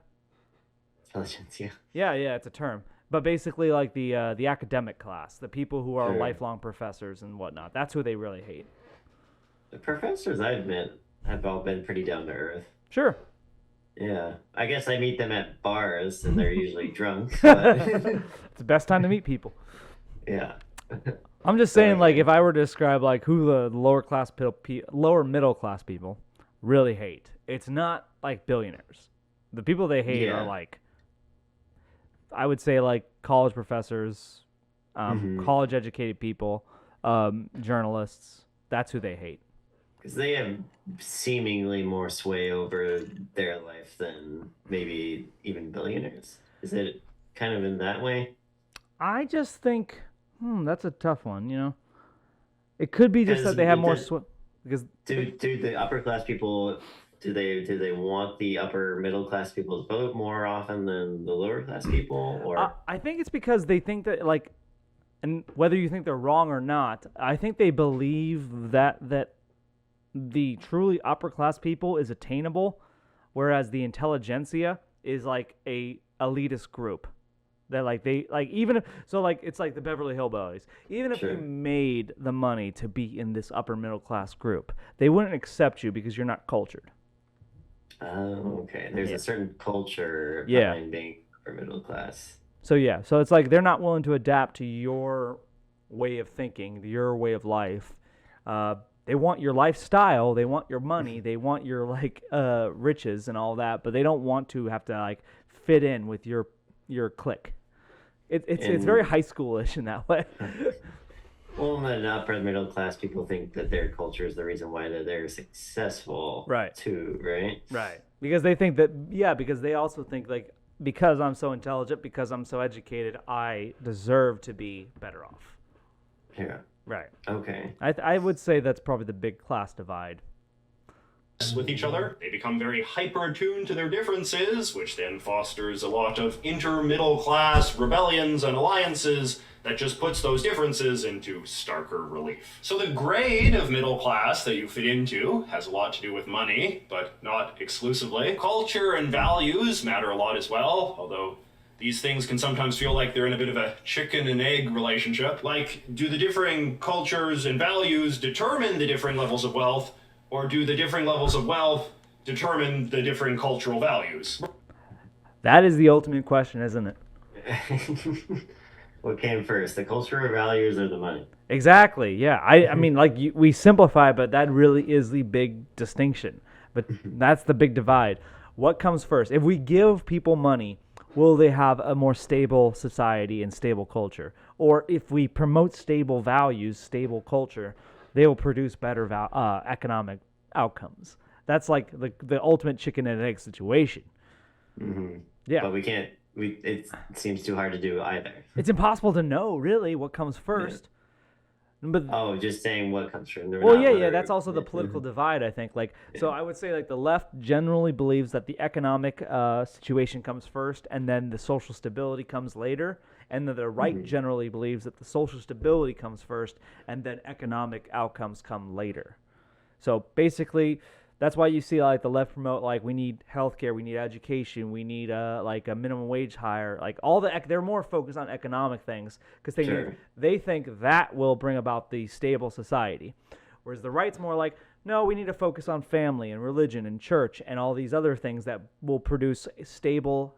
Intelligence, yeah. Yeah, it's a term. But basically, like the academic class, the people who are Sure. lifelong professors and whatnot. That's who they really hate. The professors I've met have all been pretty down to earth. Sure. Yeah. I guess I meet them at bars and they're usually drunk. But It's the best time to meet people. yeah. I'm just saying, Okay. like, if I were to describe like who the lower middle class people really hate, it's not like billionaires. The people they hate Yeah. are like, I would say like college professors, college educated people, journalists. That's who they hate. Because they have seemingly more sway over their life than maybe even billionaires. Is it kind of in that way? I just think, that's a tough one. It could be just that 'Cause they have with more the- sway. because do the upper class people do they want the upper middle class people to vote more often than the lower class people, or I think it's because they think that like, and whether you think they're wrong or not, I think they believe that the truly upper class people is attainable, whereas the intelligentsia is like a elitist group. That like they like even if so like it's like the Beverly Hillbillies. Even if Sure. you made the money to be in this upper middle class group, they wouldn't accept you because you're not cultured. okay, there's Yeah. a certain culture Yeah. behind being upper middle class. So yeah, so it's like they're not willing to adapt to your way of thinking, your way of life. They want your lifestyle, they want your money, they want your like riches and all that, but they don't want to have to like fit in with your clique. It's very high schoolish in that way. Well, the upper middle class people think that their culture is the reason why they're successful, Right. too, right? Right. Because they think that, yeah, because they also think, like, because I'm so intelligent, because I'm so educated, I deserve to be better off. Yeah. Right. Okay. I would say that's probably the big class divide. With each other, they become very hyper attuned to their differences, which then fosters a lot of inter-middle class rebellions and alliances that just puts those differences into starker relief. So the grade of middle class that you fit into has a lot to do with money, but not exclusively. Culture and values matter a lot as well, although these things can sometimes feel like they're in a bit of a chicken and egg relationship. Like, do the differing cultures and values determine the differing levels of wealth, or do the differing levels of wealth determine the differing cultural values? That is the ultimate question, isn't it? What came first, the cultural values or the money? Exactly. Yeah. I mean, like we simplify, but that really is the big distinction. But that's the big divide. What comes first? If we give people money, will they have a more stable society and stable culture? Or if we promote stable values, stable culture, they will produce better economic outcomes. That's like the ultimate chicken and egg situation. Mm-hmm. Yeah. But we can't. It seems too hard to do either. It's impossible to know really what comes first. But Oh, just saying what comes from. well, yeah, that's also the political divide, I think. Like, so I would say like the left generally believes that the economic situation comes first, and then the social stability comes later, and then the right generally believes that the social stability comes first, and then economic outcomes come later. So basically, that's why you see like the left promote like we need healthcare, we need education, we need like a minimum wage higher, like all they're more focused on economic things because they think that will bring about the stable society, whereas the right's more like no, we need to focus on family and religion and church and all these other things that will produce a stable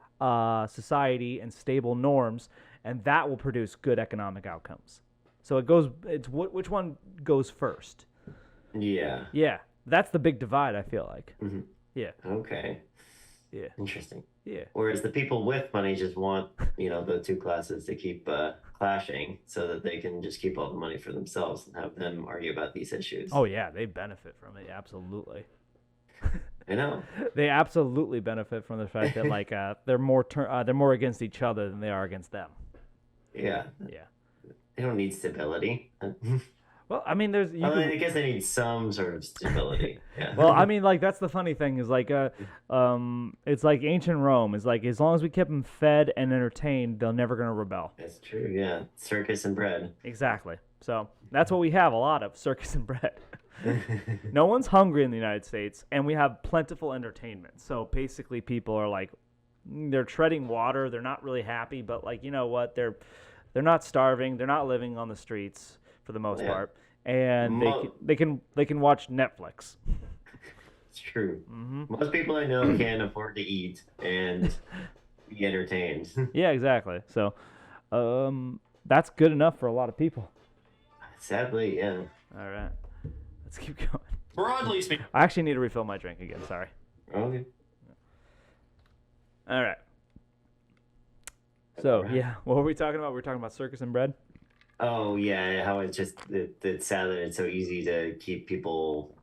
society and stable norms, and that will produce good economic outcomes. So it's which one goes first? Yeah. Yeah. That's the big divide, I feel like. Mm-hmm. Yeah. Okay. Yeah. Interesting. Yeah. Whereas the people with money just want, the two classes to keep clashing so that they can just keep all the money for themselves and have them argue about these issues. Oh, yeah. They benefit from it. Absolutely. I know. They absolutely benefit from the fact that, like, they're more against each other than they are against them. Yeah. Yeah. They don't need stability. Well, I mean, I guess they need some sort of stability. Yeah. Well, I mean, like that's the funny thing is like, it's like ancient Rome. It's like as long as we keep them fed and entertained, they're never gonna rebel. That's true. Yeah, circus and bread. Exactly. So that's what we have a lot of: circus and bread. No one's hungry in the United States, and we have plentiful entertainment. So basically, people are like, they're treading water. They're not really happy, but like you know what? They're not starving. They're not living on the streets for the most part. And they can watch Netflix. It's true. Mm-hmm. Most people I know can't afford to eat and be entertained. Yeah, exactly. So, that's good enough for a lot of people. Sadly, yeah. All right, let's keep going. Broadly speaking, I actually need to refill my drink again. Sorry. Okay. All right. So yeah, what were we talking about? We were talking about circus and bread. Oh yeah, how it's sad that it's so easy to keep people,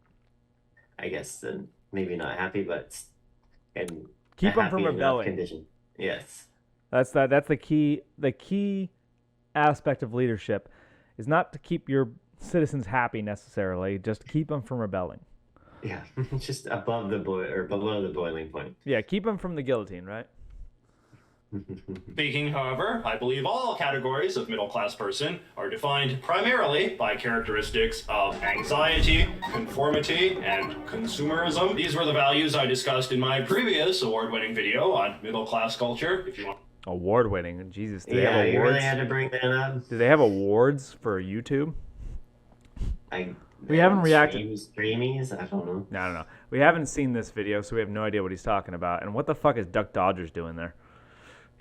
I guess, maybe not happy, but and keep them from rebelling. Condition. Yes. That's the key. The key aspect of leadership is not to keep your citizens happy necessarily. Just keep them from rebelling. Yeah, just above the below the boiling point. Yeah, keep them from the guillotine, right? Speaking, however, I believe all categories of middle-class person are defined primarily by characteristics of anxiety, conformity, and consumerism. These were the values I discussed in my previous award-winning video on middle-class culture. If you want. Award-winning, Jesus. Do they Yeah, have you awards? really had to bring that up. Do they have awards for YouTube? We haven't reacted. Streamies? I don't know. No. We haven't seen this video, so we have no idea what he's talking about. And what the fuck is Duck Dodgers doing there?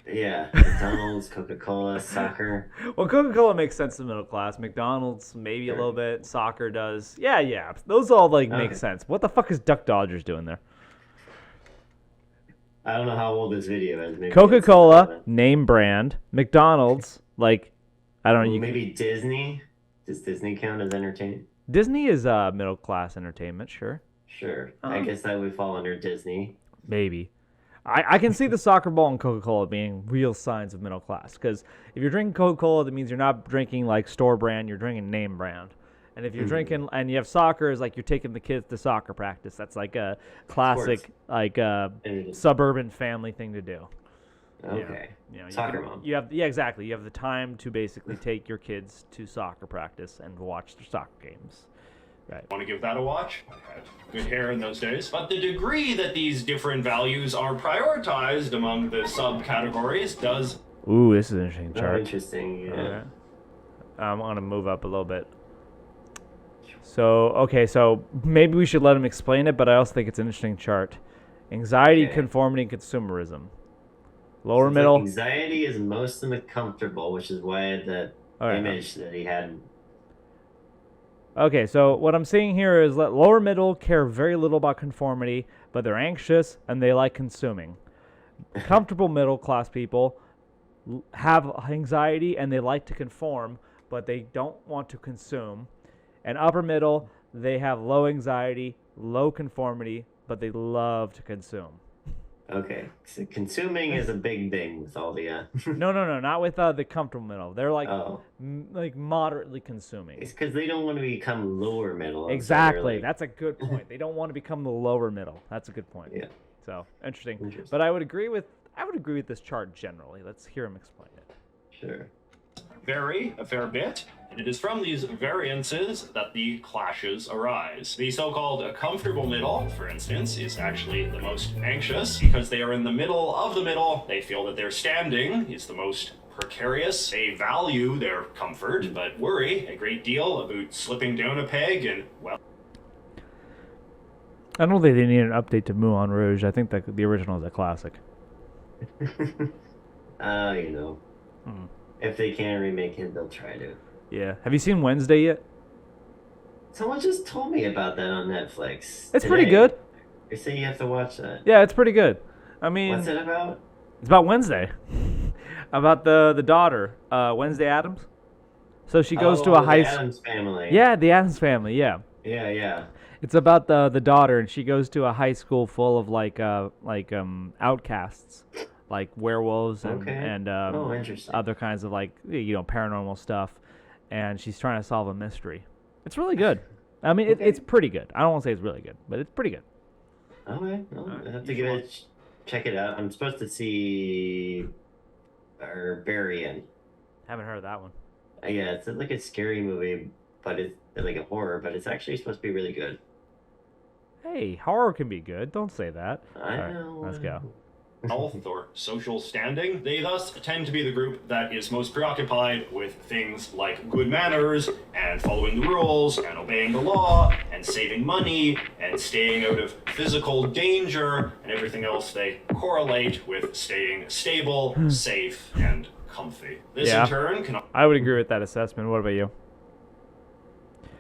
Yeah, McDonald's, Coca-Cola, soccer. Well, Coca-Cola makes sense to the middle class. McDonald's, maybe a little bit. Soccer does. Yeah. Those all, make sense. What the fuck is Duck Dodgers doing there? I don't know how old this video is. Maybe Coca-Cola, name brand. McDonald's, I don't know. Maybe Disney? Does Disney count as entertainment? Disney is middle class entertainment, sure. Sure. I guess that would fall under Disney. Maybe. I can see the soccer ball and Coca-Cola being real signs of middle class. Because if you're drinking Coca-Cola, that means you're not drinking store brand, you're drinking name brand. And if you're drinking, and you have soccer, is you're taking the kids to soccer practice. That's a classic, suburban family thing to do. Okay. Soccer mom. Exactly. You have the time to basically take your kids to soccer practice and watch their soccer games. Right. Want to give that a watch? I had good hair in those days. But the degree that these different values are prioritized among the subcategories does... Ooh, this is an interesting chart. Oh, interesting, yeah. Okay. I'm going to move up a little bit. So maybe we should let him explain it, but I also think it's an interesting chart. Anxiety, conformity, and consumerism. Lower middle. Anxiety is most of the comfortable, which is why that image that he had. Okay, so what I'm seeing here is that lower middle care very little about conformity, but they're anxious and they like consuming. Comfortable middle class people have anxiety and they like to conform, but they don't want to consume. And upper middle, they have low anxiety, low conformity, but they love to consume. Okay, so consuming is a big thing with all the... No, not with the comfortable middle. They're moderately consuming. It's because they don't want to become lower middle. Exactly, that's a good point. They don't want to become the lower middle. That's a good point. Yeah. So interesting. But I would agree with this chart generally. Let's hear him explain it. Sure. Vary a fair bit, and it is from these variances that the clashes arise. The so-called comfortable middle, for instance, is actually the most anxious because they are in the middle of the middle. They feel that their standing is the most precarious. They value their comfort, but worry a great deal about slipping down a peg and, well... I don't think they need an update to Moulin Rouge. I think that the original is a classic. If they can't remake it, they'll try to. Yeah. Have you seen Wednesday yet? Someone just told me about that on Netflix. It's pretty good. They say you have to watch that. Yeah, it's pretty good. I mean... What's it about? It's about Wednesday. About the daughter, Wednesday Addams. So she goes to a high school... the Addams Family. Yeah, the Addams Family, yeah. Yeah. It's about the daughter, and she goes to a high school full of outcasts, like werewolves and other kinds of paranormal stuff, and she's trying to solve a mystery. It's really good. I mean, it's pretty good. I don't want to say it's really good, but it's pretty good. Okay, I have to check it out. I'm supposed to see Barbarian. Haven't heard of that one. Yeah, it's like a scary movie, but it's like a horror, but it's actually supposed to be really good. Hey, horror can be good. Don't say that. I know. Let's go. Health or social standing. They thus tend to be the group that is most preoccupied with things like good manners and following the rules and obeying the law and saving money and staying out of physical danger, and everything else they correlate with staying stable, safe, and comfy. This in turn can... I would agree with that assessment. What about you?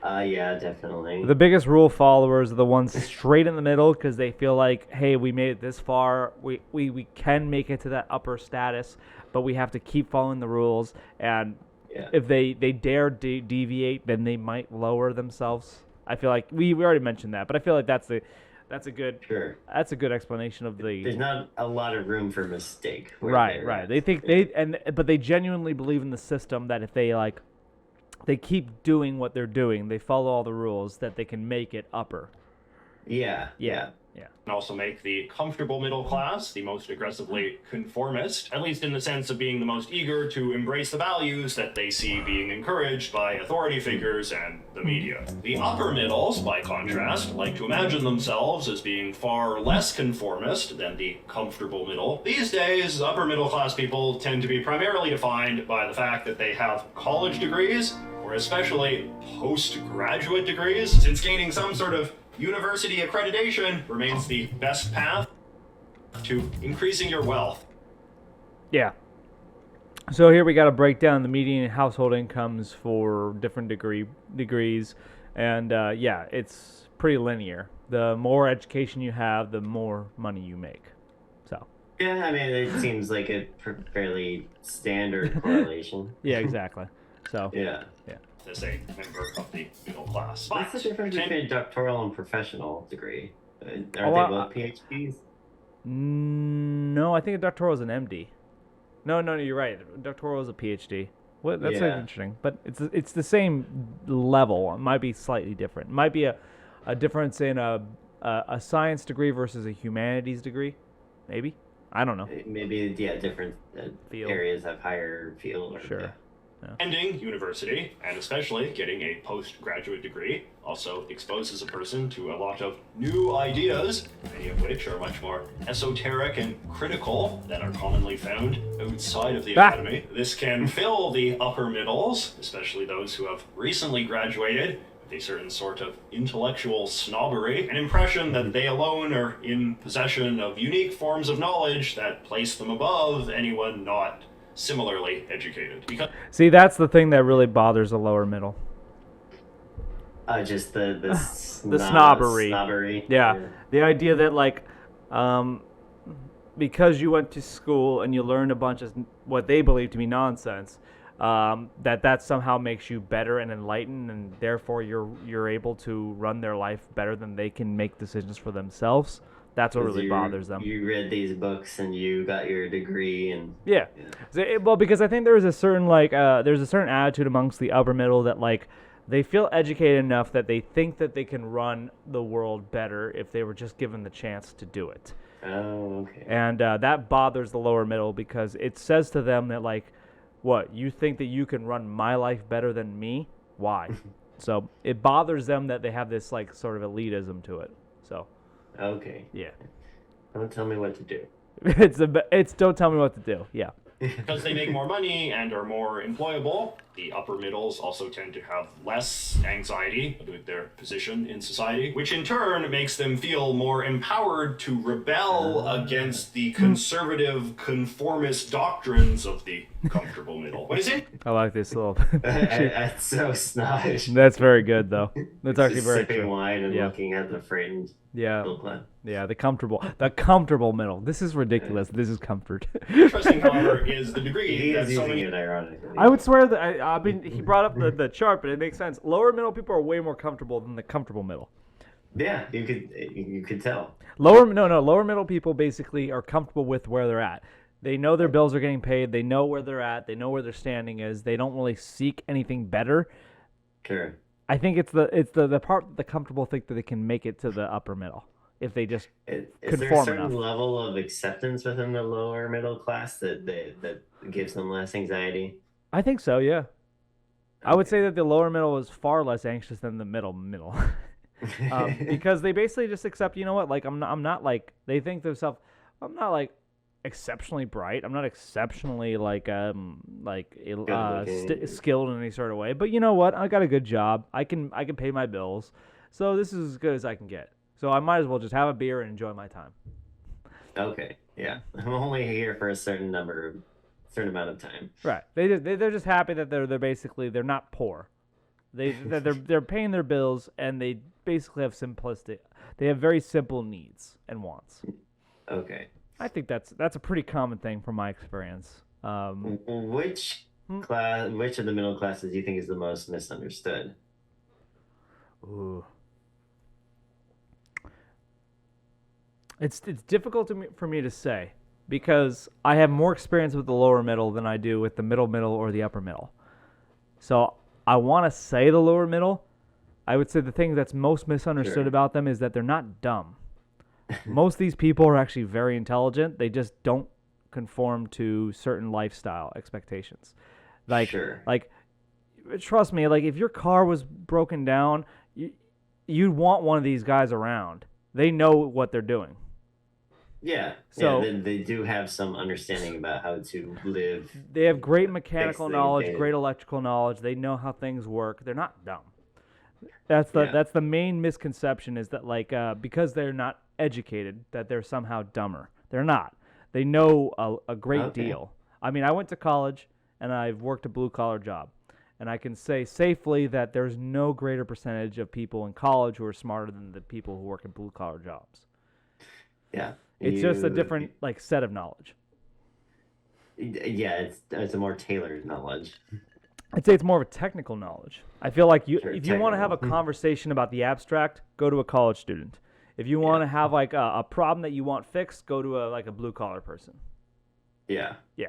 Yeah, definitely. The biggest rule followers are the ones straight in the middle because they feel like, hey, we made it this far. We can make it to that upper status, but we have to keep following the rules. And if they dare deviate, then they might lower themselves. I feel like we already mentioned that, but I feel like that's a good explanation of the... There's not a lot of room for mistake. Right. They think but they genuinely believe in the system that if they they keep doing what they're doing. They follow all the rules that they can make it upper. Yeah. And also make the comfortable middle class the most aggressively conformist, at least in the sense of being the most eager to embrace the values that they see being encouraged by authority figures and the media. The upper middles, by contrast, like to imagine themselves as being far less conformist than the comfortable middle. These days, upper middle class people tend to be primarily defined by the fact that they have college degrees, or especially postgraduate degrees, since gaining some sort of university accreditation remains the best path to increasing your wealth. Yeah. So here we got to break down the median household incomes for different degrees, and yeah, it's pretty linear. The more education you have, the more money you make. So. Yeah, I mean, it seems like a fairly standard correlation. Yeah, exactly. So. Yeah. As a member of the middle class. What's the difference between a doctoral and professional degree? Are they both PhDs? No, I think a doctoral is an MD. No, you're right. A doctoral is a PhD. What? That's interesting. But it's the same level. It might be slightly different. It might be a difference in a science degree versus a humanities degree. Maybe. I don't know. Maybe, different areas have higher field. Or, sure. Yeah. Attending university, and especially getting a postgraduate degree, also exposes a person to a lot of new ideas, many of which are much more esoteric and critical than are commonly found outside of the academy. This can fill the upper middles, especially those who have recently graduated, with a certain sort of intellectual snobbery, an impression that they alone are in possession of unique forms of knowledge that place them above anyone not similarly educated. See, that's the thing that really bothers the lower middle. Just the snobbery. Yeah. The idea that like, because you went to school and you learned a bunch of what they believe to be nonsense, that somehow makes you better and enlightened, and therefore you're able to run their life better than they can make decisions for themselves. That's what really bothers them. You read these books and you got your degree and well, because I think there's a certain attitude amongst the upper middle that like they feel educated enough that they think that they can run the world better if they were just given the chance to do it. Oh, okay. And that bothers the lower middle because it says to them that like, what, you think that you can run my life better than me? Why? So it bothers them that they have this like sort of elitism to it. So. Okay. Yeah. Don't tell me what to do. It's don't tell me what to do. Yeah. Because they make more money and are more employable, the upper middles also tend to have less anxiety about their position in society, which in turn makes them feel more empowered to rebel against the conservative, conformist doctrines of the comfortable middle. What is it? I like this little. That's so snobbish. That's very good, though. That's actually very sipping true. wine and looking at the frightened middle class. Yeah, the comfortable middle. This is ridiculous. This is comfort. Interesting, however, is the degree He that is so using many... it ironically. I would swear that I mean he brought up the chart, but it makes sense. Lower middle people are way more comfortable than the comfortable middle. Yeah, you could tell. Lower middle people basically are comfortable with where they're at. They know their bills are getting paid. They know where they're at. They know where their standing is. They don't really seek anything better. Sure. I think it's the part the comfortable think that they can make it to the upper middle if they just Is conform there a certain enough. level of acceptance within the lower middle class that gives them less anxiety? I think so. Yeah. I would say that the lower middle is far less anxious than the middle, because they basically just accept. You know what? Like I'm not like they think to themselves. I'm not like exceptionally bright. I'm not exceptionally skilled in any sort of way. But you know what? I got a good job. I can pay my bills. So this is as good as I can get. So I might as well just have a beer and enjoy my time. Okay. Yeah. I'm only here for a certain amount of time. Right. They're just happy that they're not poor. They're paying their bills and they basically have simplistic. They have very simple needs and wants. Okay. I think that's a pretty common thing from my experience. Which of the middle classes do you think is the most misunderstood? Ooh. It's difficult for me to say because I have more experience with the lower middle than I do with the middle or the upper middle. So I want to say the lower middle. I would say the thing that's most misunderstood Sure. about them is that they're not dumb. Most of these people are actually very intelligent. They just don't conform to certain lifestyle expectations. Sure. Like, trust me, like if your car was broken down, you'd want one of these guys around. They know what they're doing. Yeah. So- they do have some understanding about how to live. They have great mechanical things knowledge, daily. great electrical knowledge. They know how things work. They're not dumb. That's the main misconception is that like because they're not educated that they're somehow dumber. They're not. They know a great Okay. deal. I mean, I went to college and I've worked a blue collar job, and I can say safely that there's no greater percentage of people in college who are smarter than the people who work in blue collar jobs. Yeah. It's just a different like set of knowledge. Yeah, it's a more tailored knowledge. I'd say it's more of a technical knowledge. I feel like Sure, if you want to have a technical. conversation about the abstract, go to a college student. If you want to have like a problem that you want fixed, go to a blue collar person. Yeah. Yeah.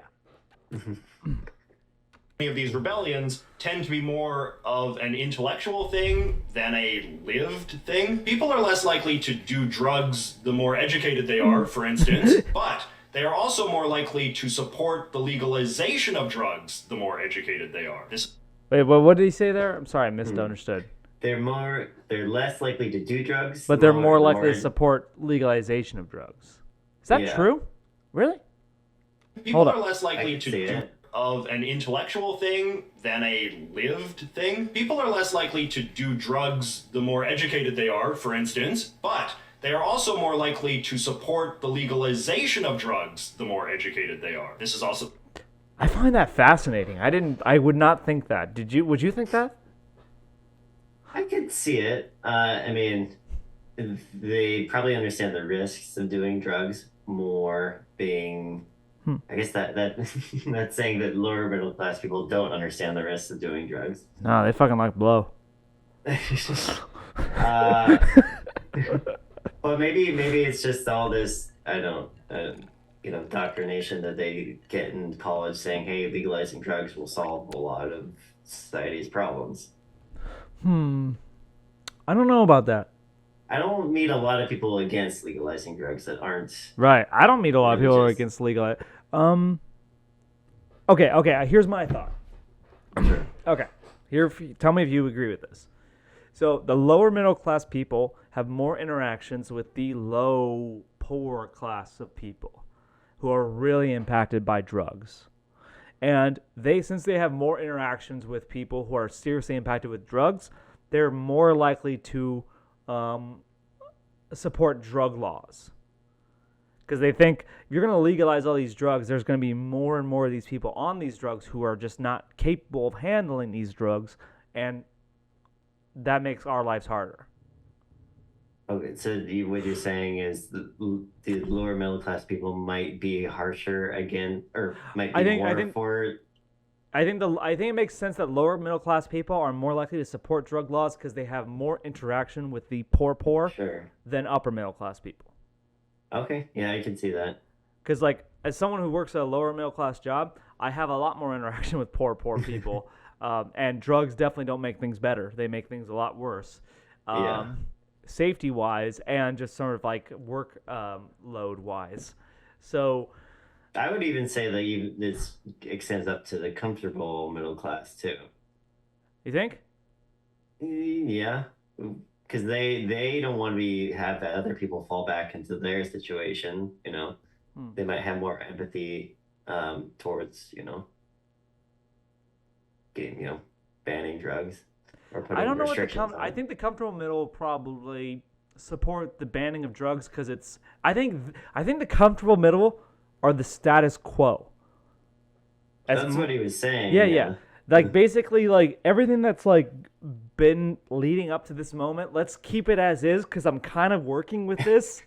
Many of these rebellions tend to be more of an intellectual thing than a lived thing. People are less likely to do drugs the more educated they are, for instance, but they are also more likely to support the legalization of drugs the more educated they are. Wait, what did he say there? I'm sorry, I misunderstood. They're less likely to do drugs. But they're more likely to support legalization of drugs. Is that Yeah. true? Really? People Hold are up. less likely can to see do it. of an intellectual thing than a lived thing. People are less likely to do drugs the more educated they are, for instance, but they are also more likely to support the legalization of drugs the more educated they are. This is also I find that fascinating. I would not think that. Would you think that? I could see it. I mean, they probably understand the risks of doing drugs more being. I guess that that's saying that lower middle class people don't understand the risks of doing drugs. No, they fucking like blow. But maybe it's just all this indoctrination that they get in college saying, hey, legalizing drugs will solve a lot of society's problems. I don't know about that. I don't meet a lot of people against legalizing drugs that aren't. Right. I don't meet a lot of people who are Religious. against legal. Okay. Here's my thought. Okay. Tell me if you agree with this. So the lower middle class people have more interactions with the low poor class of people who are really impacted by drugs. And since they have more interactions with people who are seriously impacted with drugs, they're more likely to support drug laws. Because they think if you're going to legalize all these drugs, there's going to be more and more of these people on these drugs who are just not capable of handling these drugs, and that makes our lives harder. Okay, so what you're saying is the lower middle class people might be harsher again, or might be for. I think it makes sense that lower middle class people are more likely to support drug laws because they have more interaction with the poor Sure. than upper middle class people. Okay, yeah, I can see that. Because like as someone who works a lower middle class job, I have a lot more interaction with poor people, and drugs definitely don't make things better. They make things a lot worse. Yeah. Safety wise and just sort of like work load wise. So I would even say that this extends up to the comfortable middle class too. you think? Yeah, because they don't want to have other people fall back into their situation. They might have more empathy towards getting banning drugs or putting I don't know restrictions on. I think the comfortable middle will probably support the banning of drugs because it's. I think the comfortable middle are the status quo. That's what he was saying. Yeah. Like basically, like everything that's like been leading up to this moment, let's keep it as is because I'm kind of working with this.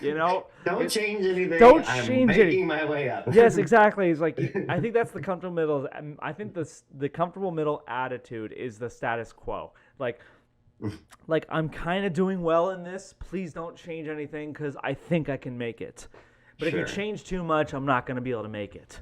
Don't change anything. Don't I'm change making anything. my way up. Yes, exactly. It's like I think that's the comfortable middle. I think the comfortable middle attitude is the status quo. Like I'm kind of doing well in this. Please don't change anything because I think I can make it. But if you Sure. change too much, I'm not going to be able to make it.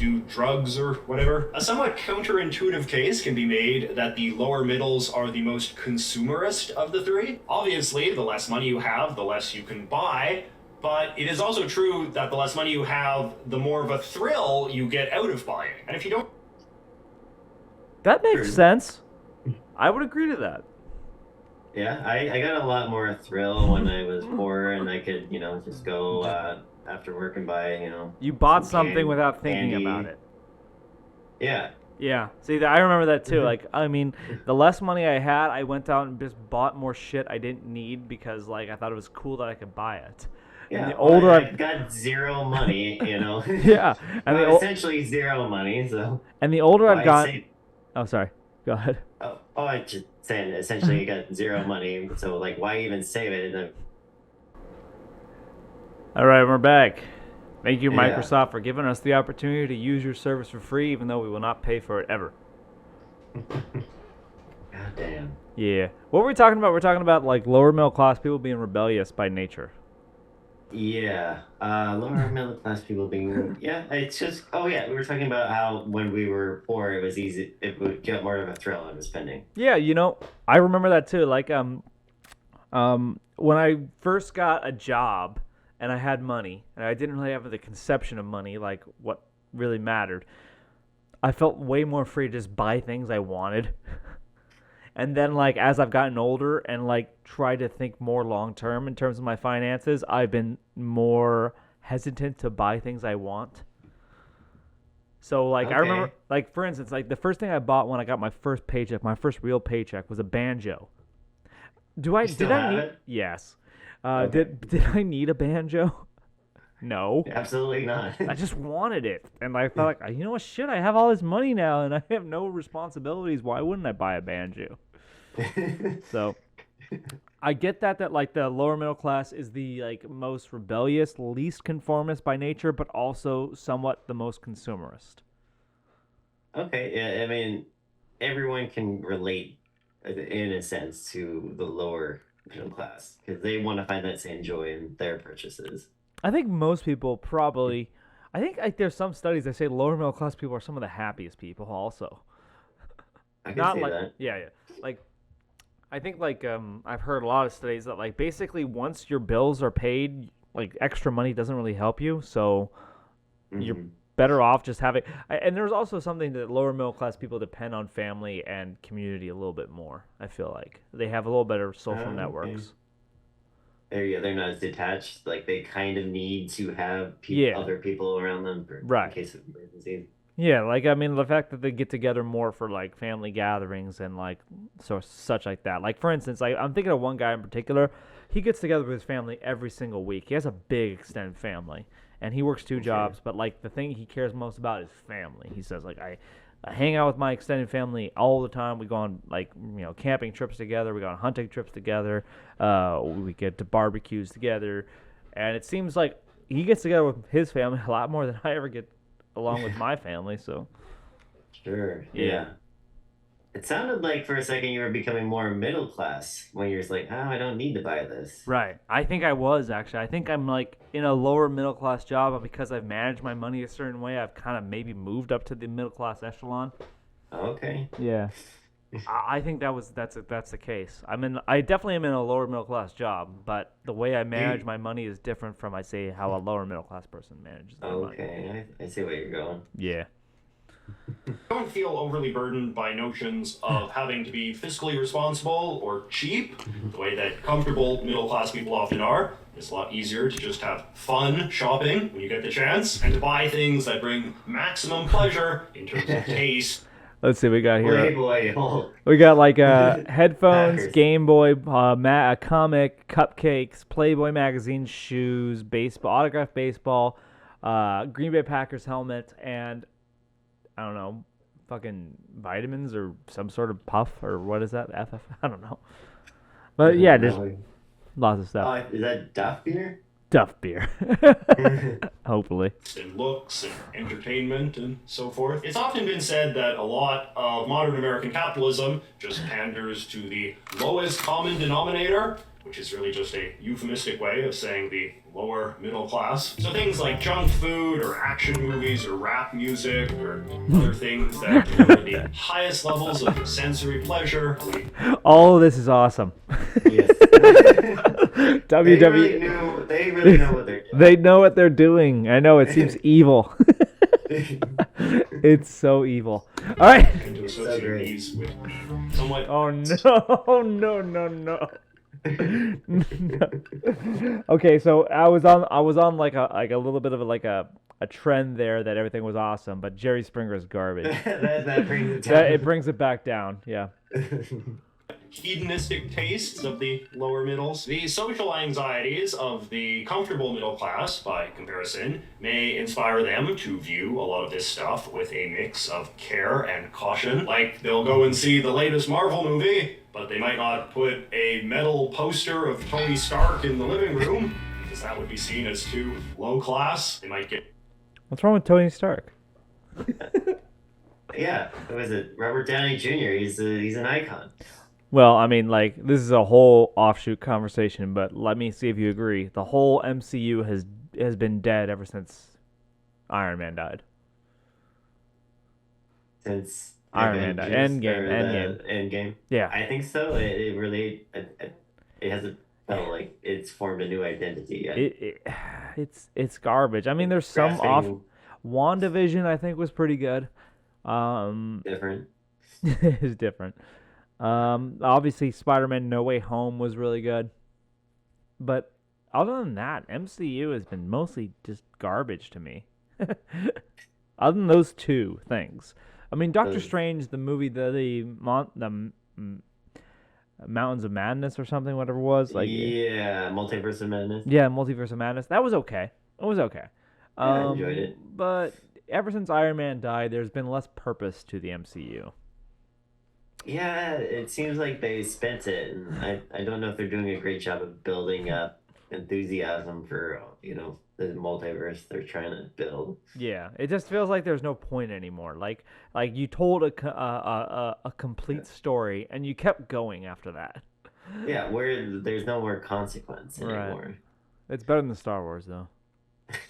do drugs or whatever. A somewhat counterintuitive case can be made that the lower middles are the most consumerist of the three. Obviously, the less money you have, the less you can buy. But it is also true that the less money you have, the more of a thrill you get out of buying. And if you don't... That makes sense. I would agree to that. Yeah, I got a lot more thrill when I was poor and I could, just go after work and buy, You bought some something without thinking candy. about it. Yeah. Yeah. See, I remember that too. Like, I mean, the less money I had, I went out and just bought more shit I didn't need because, like, I thought it was cool that I could buy it. Yeah, And the older I got zero money, Yeah. And essentially zero money, so... And the older I've I gotten... say- Oh, sorry. Go ahead. I just saying, essentially you got zero money, so, like, why even save it? All right, we're back. Thank you, Yeah. Microsoft, for giving us the opportunity to use your service for free, even though we will not pay for it ever. God damn. Yeah. What were we talking about? We're talking about, like, lower middle class people being rebellious by nature. Yeah, lower middle class people being, it's just, we were talking about how when we were poor, it was easy, it would get more of a thrill out of spending. Yeah, I remember that too. Like, when I first got a job and I had money, and I didn't really have the conception of money, like what really mattered, I felt way more free to just buy things I wanted. And then, like, as I've gotten older and, like, tried to think more long-term in terms of my finances, I've been more hesitant to buy things I want. So, like, I remember, like, for instance, like, the first thing I bought when I got my first paycheck, my first real paycheck, was a banjo. Did I need it? Yes. Did I need a banjo? No. Absolutely not. I just wanted it. And I felt like, you know what, shit, I have all this money now and I have no responsibilities. Why wouldn't I buy a banjo? So I get that like the lower middle class is the like most rebellious, least conformist by nature, but also somewhat the most consumerist. Okay, yeah, I mean, everyone can relate in a sense to the lower middle class because they want to find that same joy in their purchases. I think most people probably. I think like there's some studies that say lower middle class people are some of the happiest people. Also, I can see like that. yeah. Like I think like I've heard a lot of studies that like basically once your bills are paid, like extra money doesn't really help you. So you're better off just having. And there's also something that lower middle class people depend on family and community a little bit more. I feel like they have a little better social networks. They're not as detached. Like they kind of need to have other people around them in case of emergencies. Yeah, like I mean, the fact that they get together more for like family gatherings and like such like that. Like for instance, I'm thinking of one guy in particular. He gets together with his family every single week. He has a big extended family, and he works 2 jobs. But like the thing he cares most about is family. He says like I hang out with my extended family all the time. We go on like camping trips together. We go on hunting trips together. We get to barbecues together, and it seems like he gets together with his family a lot more than I ever get along with my family. So sure, yeah. It sounded like for a second you were becoming more middle class when you're just like, I don't need to buy this. Right. I think I was actually. I think I'm like in a lower middle class job, but because I've managed my money a certain way, I've kind of maybe moved up to the middle class echelon. Okay. Yeah. I think that's the case. I definitely am in a lower middle class job, but the way I manage my money is different from I say how a lower middle class person manages their money. Okay, I see where you're going. Yeah. Don't feel overly burdened by notions of having to be fiscally responsible or cheap, the way that comfortable middle-class people often are. It's a lot easier to just have fun shopping when you get the chance, and to buy things that bring maximum pleasure in terms of taste. Let's see, we got here. Playboy. We got like headphones, Game Boy, a comic, cupcakes, Playboy magazine, shoes, baseball, autographed baseball, Green Bay Packers helmet, and I don't know, fucking vitamins or some sort of puff or what is that? FF? I don't know. But yeah, there's lots of stuff. Is that Duff beer? Duff beer. Hopefully. And looks and entertainment and so forth. It's often been said that a lot of modern American capitalism just panders to the lowest common denominator. which is really just a euphemistic way of saying the lower middle class. So things like junk food or action movies or rap music or other things that deliver the highest levels of sensory pleasure. All of this is awesome. Yes. WWE. They really know what they're doing. They know what they're doing. I know, it seems evil. It's so evil. All right. And to associate these with somewhat. Oh no, no. Okay, so I was on like a little bit of a trend there that everything was awesome, but Jerry Springer is garbage. that brings it down. It brings it back down. Yeah. Hedonistic tastes of the lower middles. The social anxieties of the comfortable middle class, by comparison, may inspire them to view a lot of this stuff with a mix of care and caution. Like, they'll go and see the latest Marvel movie, but they might not put a metal poster of Tony Stark in the living room, because that would be seen as too low class. They might get... What's wrong with Tony Stark? Yeah, what was it? Robert Downey Jr. He's an icon. Well, I mean, like, this is a whole offshoot conversation, but let me see if you agree. The whole MCU has been dead ever since Iron Man died. Since Iron Man died. Endgame. Yeah. I think so. It really it hasn't felt like it's formed a new identity yet. It's garbage. I mean, there's some Grasping- WandaVision, I think, was pretty good. Different. Is different. Obviously, Spider-Man No Way Home was really good. But other than that, MCU has been mostly just garbage to me. Other than those two things. I mean, Doctor Strange, the movie, the Mountains of Madness or something, whatever it was. Yeah, Multiverse of Madness. Yeah, Multiverse of Madness. That was okay. It was okay. I enjoyed it. But ever since Iron Man died, there's been less purpose to the MCU. Yeah, it seems like they spent it, and I don't know if they're doing a great job of building up enthusiasm for, the multiverse they're trying to build. Yeah, it just feels like there's no point anymore. Like you told a complete story, and you kept going after that. Yeah, where there's no more consequence anymore. Right. It's better than Star Wars, though.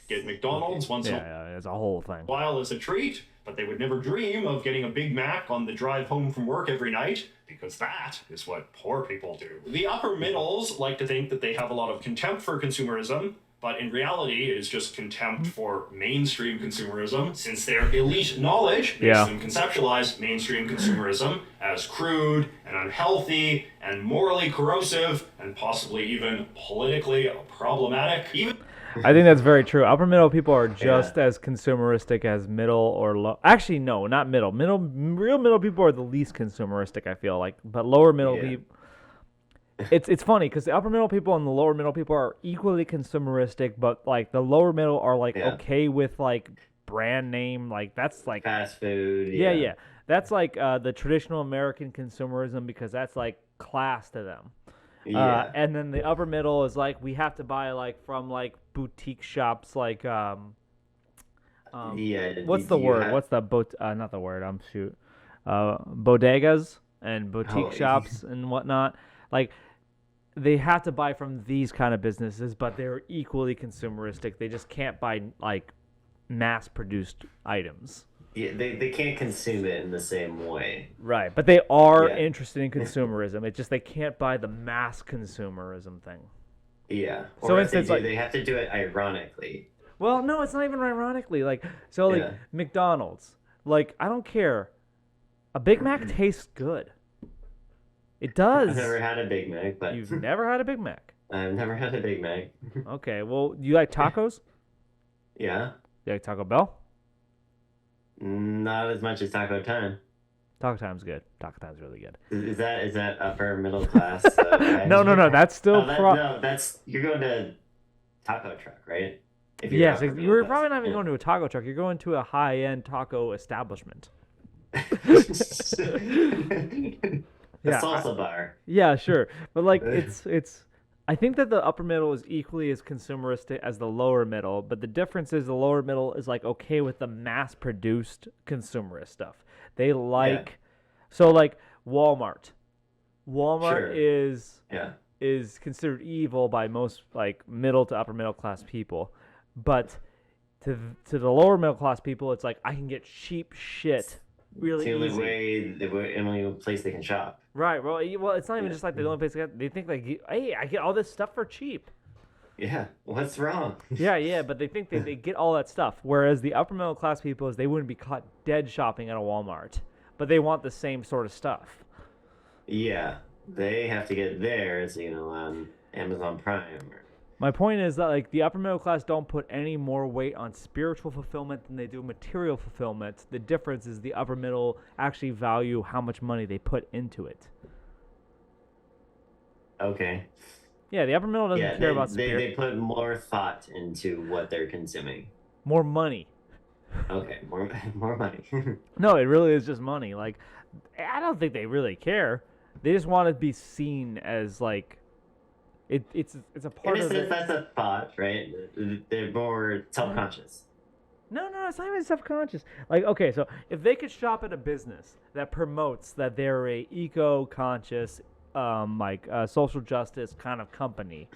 Get McDonald's once in Yeah, it's a whole thing. a while as a treat, but they would never dream of getting a Big Mac on the drive home from work every night, because that is what poor people do. The upper middles like to think that they have a lot of contempt for consumerism, but in reality it is just contempt for mainstream consumerism, since their elite knowledge makes them conceptualize mainstream consumerism as crude and unhealthy and morally corrosive and possibly even politically problematic. I think that's very true. Upper middle people are just as consumeristic as middle or low. Actually, no, not middle. Real middle people are the least consumeristic, I feel like. But lower middle people, it's funny because the upper middle people and the lower middle people are equally consumeristic, but like the lower middle are like okay with like brand name, like that's like fast food. Yeah. That's like the traditional American consumerism because that's like class to them. Yeah. And then the upper middle is like we have to buy like from like boutique shops like what's the word? What's the not the word? Bodegas and boutique shops and whatnot. Like they have to buy from these kind of businesses, but they're equally consumeristic. They just can't buy like mass-produced items. Yeah, they can't consume it in the same way. Right, but they are interested in consumerism. It's just they can't buy the mass consumerism thing. Yeah. So or instance, they have to do it ironically. Well, no, it's not even ironically. Like McDonald's. Like I don't care. A Big Mac tastes good. It does. I've never had a Big Mac, but You've never had a Big Mac. I've never had a Big Mac. Okay, well, you like tacos? Yeah. You like Taco Bell? Not as much as Taco Time. Taco Time's good. Taco Time's really good. Is that upper middle class? No. That's still that's you're going to taco truck, right? Yes, you're probably not even going to a taco truck. You're going to a high-end taco establishment. A salsa bar. Yeah, sure, but like it's. I think that the upper middle is equally as consumeristic as the lower middle, but the difference is the lower middle is like okay with the mass-produced consumerist stuff. They like so like Walmart. Walmart is is considered evil by most like middle to upper middle class people, but to the lower middle class people, it's like I can get cheap shit really It's easy. the only place they can shop. Right. Well, it's not even just like the only place they think like, hey, I get all this stuff for cheap. Yeah, what's wrong? Yeah, but they think they get all that stuff. Whereas the upper middle class people is they wouldn't be caught dead shopping at a Walmart, but they want the same sort of stuff. Yeah, they have to get theirs, on Amazon Prime. My point is that like the upper middle class don't put any more weight on spiritual fulfillment than they do material fulfillment. The difference is the upper middle actually value how much money they put into it. Okay. Yeah, the upper middle doesn't care about spirit. They put more thought into what they're consuming. More money. Okay, more money. No, it really is just money. Like, I don't think they really care. They just want to be seen as like, it's a part In a of sense, it. that's a thought, right? They're more self-conscious. No, it's not even subconscious. Like, okay, so if they could shop at a business that promotes that they're a eco-conscious, social justice kind of company,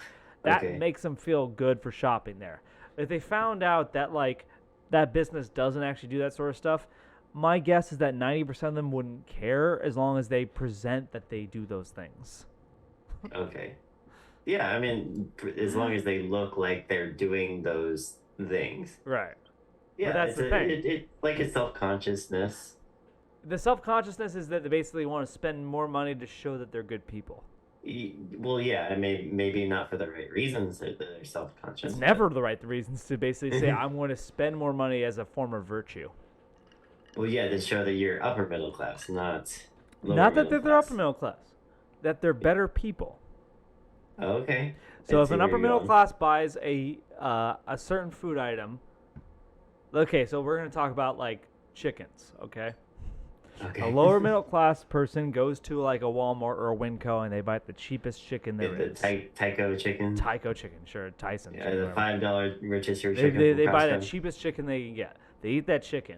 that Okay. makes them feel good for shopping there. If they found out that like that business doesn't actually do that sort of stuff, my guess is that 90% of them wouldn't care as long as they present that they do those things. Okay. Yeah, I mean, as long as they look like they're doing those things. Right. Yeah, that's the thing. It like a self-consciousness. The self-consciousness is that they basically want to spend more money to show that they're good people. Well, yeah, I mean, maybe not for the right reasons that they're self-conscious. It's never the right reasons to basically say, I'm going to spend more money as a form of virtue. Well, yeah, to show that you're upper middle class, not lower Not that middle they're class. upper middle class. That they're better people. Okay. So I if see an where upper you're middle going. class buys a certain food item, okay, so we're going to talk about like chickens, okay? Okay. A lower middle class person goes to like a Walmart or a Winco and they buy the cheapest chicken there the is. Tyco chicken. Tyco chicken, sure, Tyson. Yeah, chicken, the whatever. $5 rotisserie They, chicken. they from buy the Costco. cheapest chicken they can get. They eat that chicken.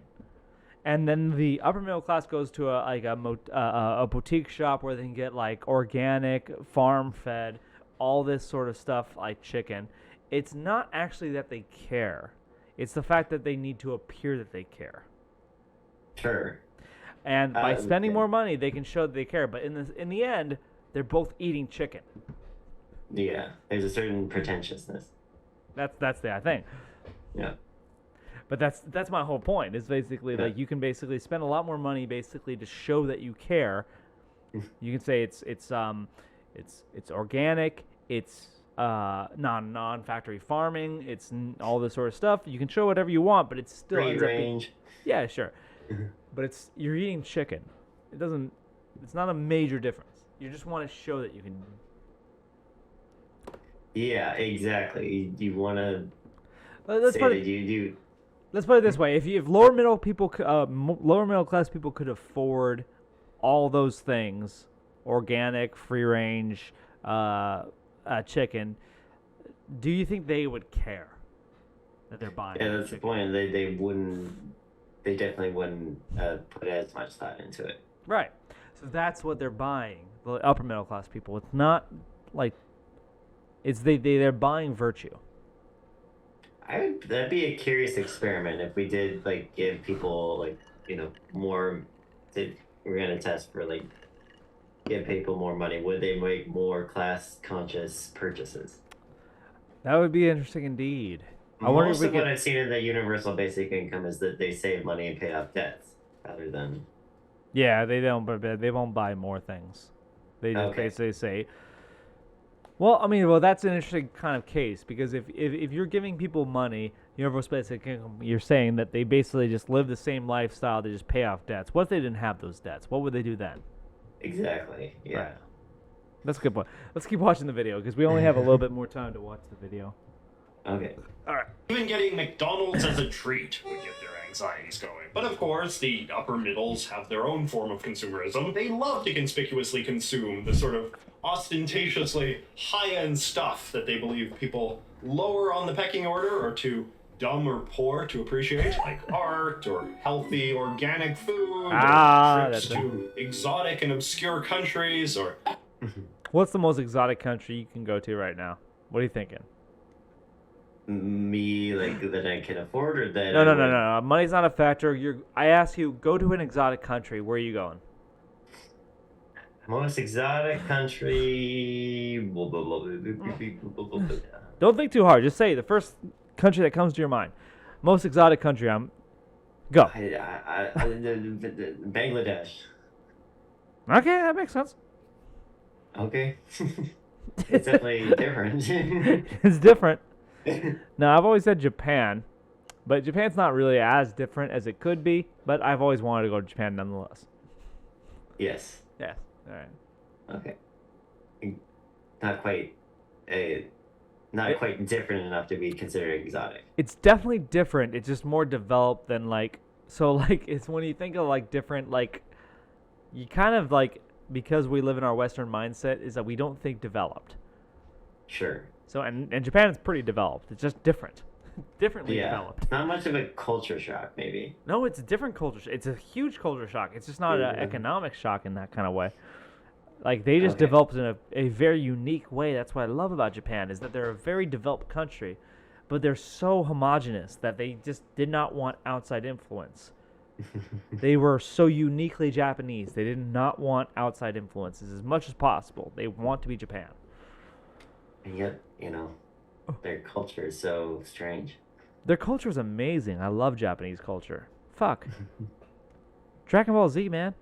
And then the upper middle class goes to a boutique shop where they can get like organic, farm fed, all this sort of stuff like chicken. It's not actually that they care. It's the fact that they need to appear that they care. Sure. And by spending okay. more money, they can show that they care. But in the end, they're both eating chicken. Yeah, there's a certain pretentiousness. That's the thing. Yeah. But that's my whole point. Is basically Yeah. like you can basically spend a lot more money basically to show that you care. You can say it's organic, it's non-factory farming, it's all this sort of stuff. You can show whatever you want, but it's still Free ends up being, range. yeah, sure. But you're eating chicken. It's not a major difference. You just want to show that you can. Yeah, exactly. You want to Let's say put that it. you Let's put it this way: if lower middle class people could afford all those things, organic, free range, chicken, do you think they would care that they're buying? Yeah, that's the chicken? point. They definitely wouldn't put as much thought into it. Right. So that's what they're buying. The upper middle class people. It's not like they're buying virtue. That'd be a curious experiment if we did like give people more. We're gonna test for give people more money. Would they make more class conscious purchases? That would be interesting indeed. I wonder if Most we of what could. I've seen in the universal basic income is that they save money and pay off debts rather than. Yeah, they don't. But they won't buy more things. They just Okay. basically say. Well, that's an interesting kind of case because if you're giving people money, universal basic income, you're saying that they basically just live the same lifestyle, they just pay off debts. What if they didn't have those debts? What would they do then? Exactly. Yeah. Right. That's a good point. Let's keep watching the video because we only have a little bit more time to watch the video. Okay. All right. Even getting McDonald's as a treat would get their anxieties going. But of course, the upper middles have their own form of consumerism. They love to conspicuously consume the sort of ostentatiously high-end stuff that they believe people lower on the pecking order are too dumb or poor to appreciate, like art or healthy organic food, or trips that's to exotic and obscure countries, or What's the most exotic country you can go to right now? What are you thinking? Me, like, that I can afford or that No, I no, no, would. no, no. Money's not a factor. I ask you, go to an exotic country. Where are you going? Most exotic country. Don't think too hard. Just say the first country that comes to your mind. Most exotic country. Go. Bangladesh. Okay, that makes sense. Okay. It's definitely different. It's different. Now, I've always said Japan, but Japan's not really as different as it could be, but I've always wanted to go to Japan nonetheless. Yes. Yeah. All right. Okay. Not quite not quite different enough to be considered exotic. It's definitely different. It's just more developed than it's when you think of like different, like, you kind of like, because we live in our Western mindset, is that we don't think developed. Sure. So, and Japan is pretty developed. It's just different. Differently Yeah. developed. Not much of a culture shock, maybe. No, it's a different culture. It's a huge culture shock. It's just not Yeah. an economic shock in that kind of way. Like, they just Okay. developed in a very unique way. That's what I love about Japan, is that they're a very developed country, but they're so homogenous that they just did not want outside influence. They were so uniquely Japanese. They did not want outside influences as much as possible. They want to be Japan. And yet, their culture is so strange. Their culture is amazing. I love Japanese culture. Fuck. Dragon Ball Z, man.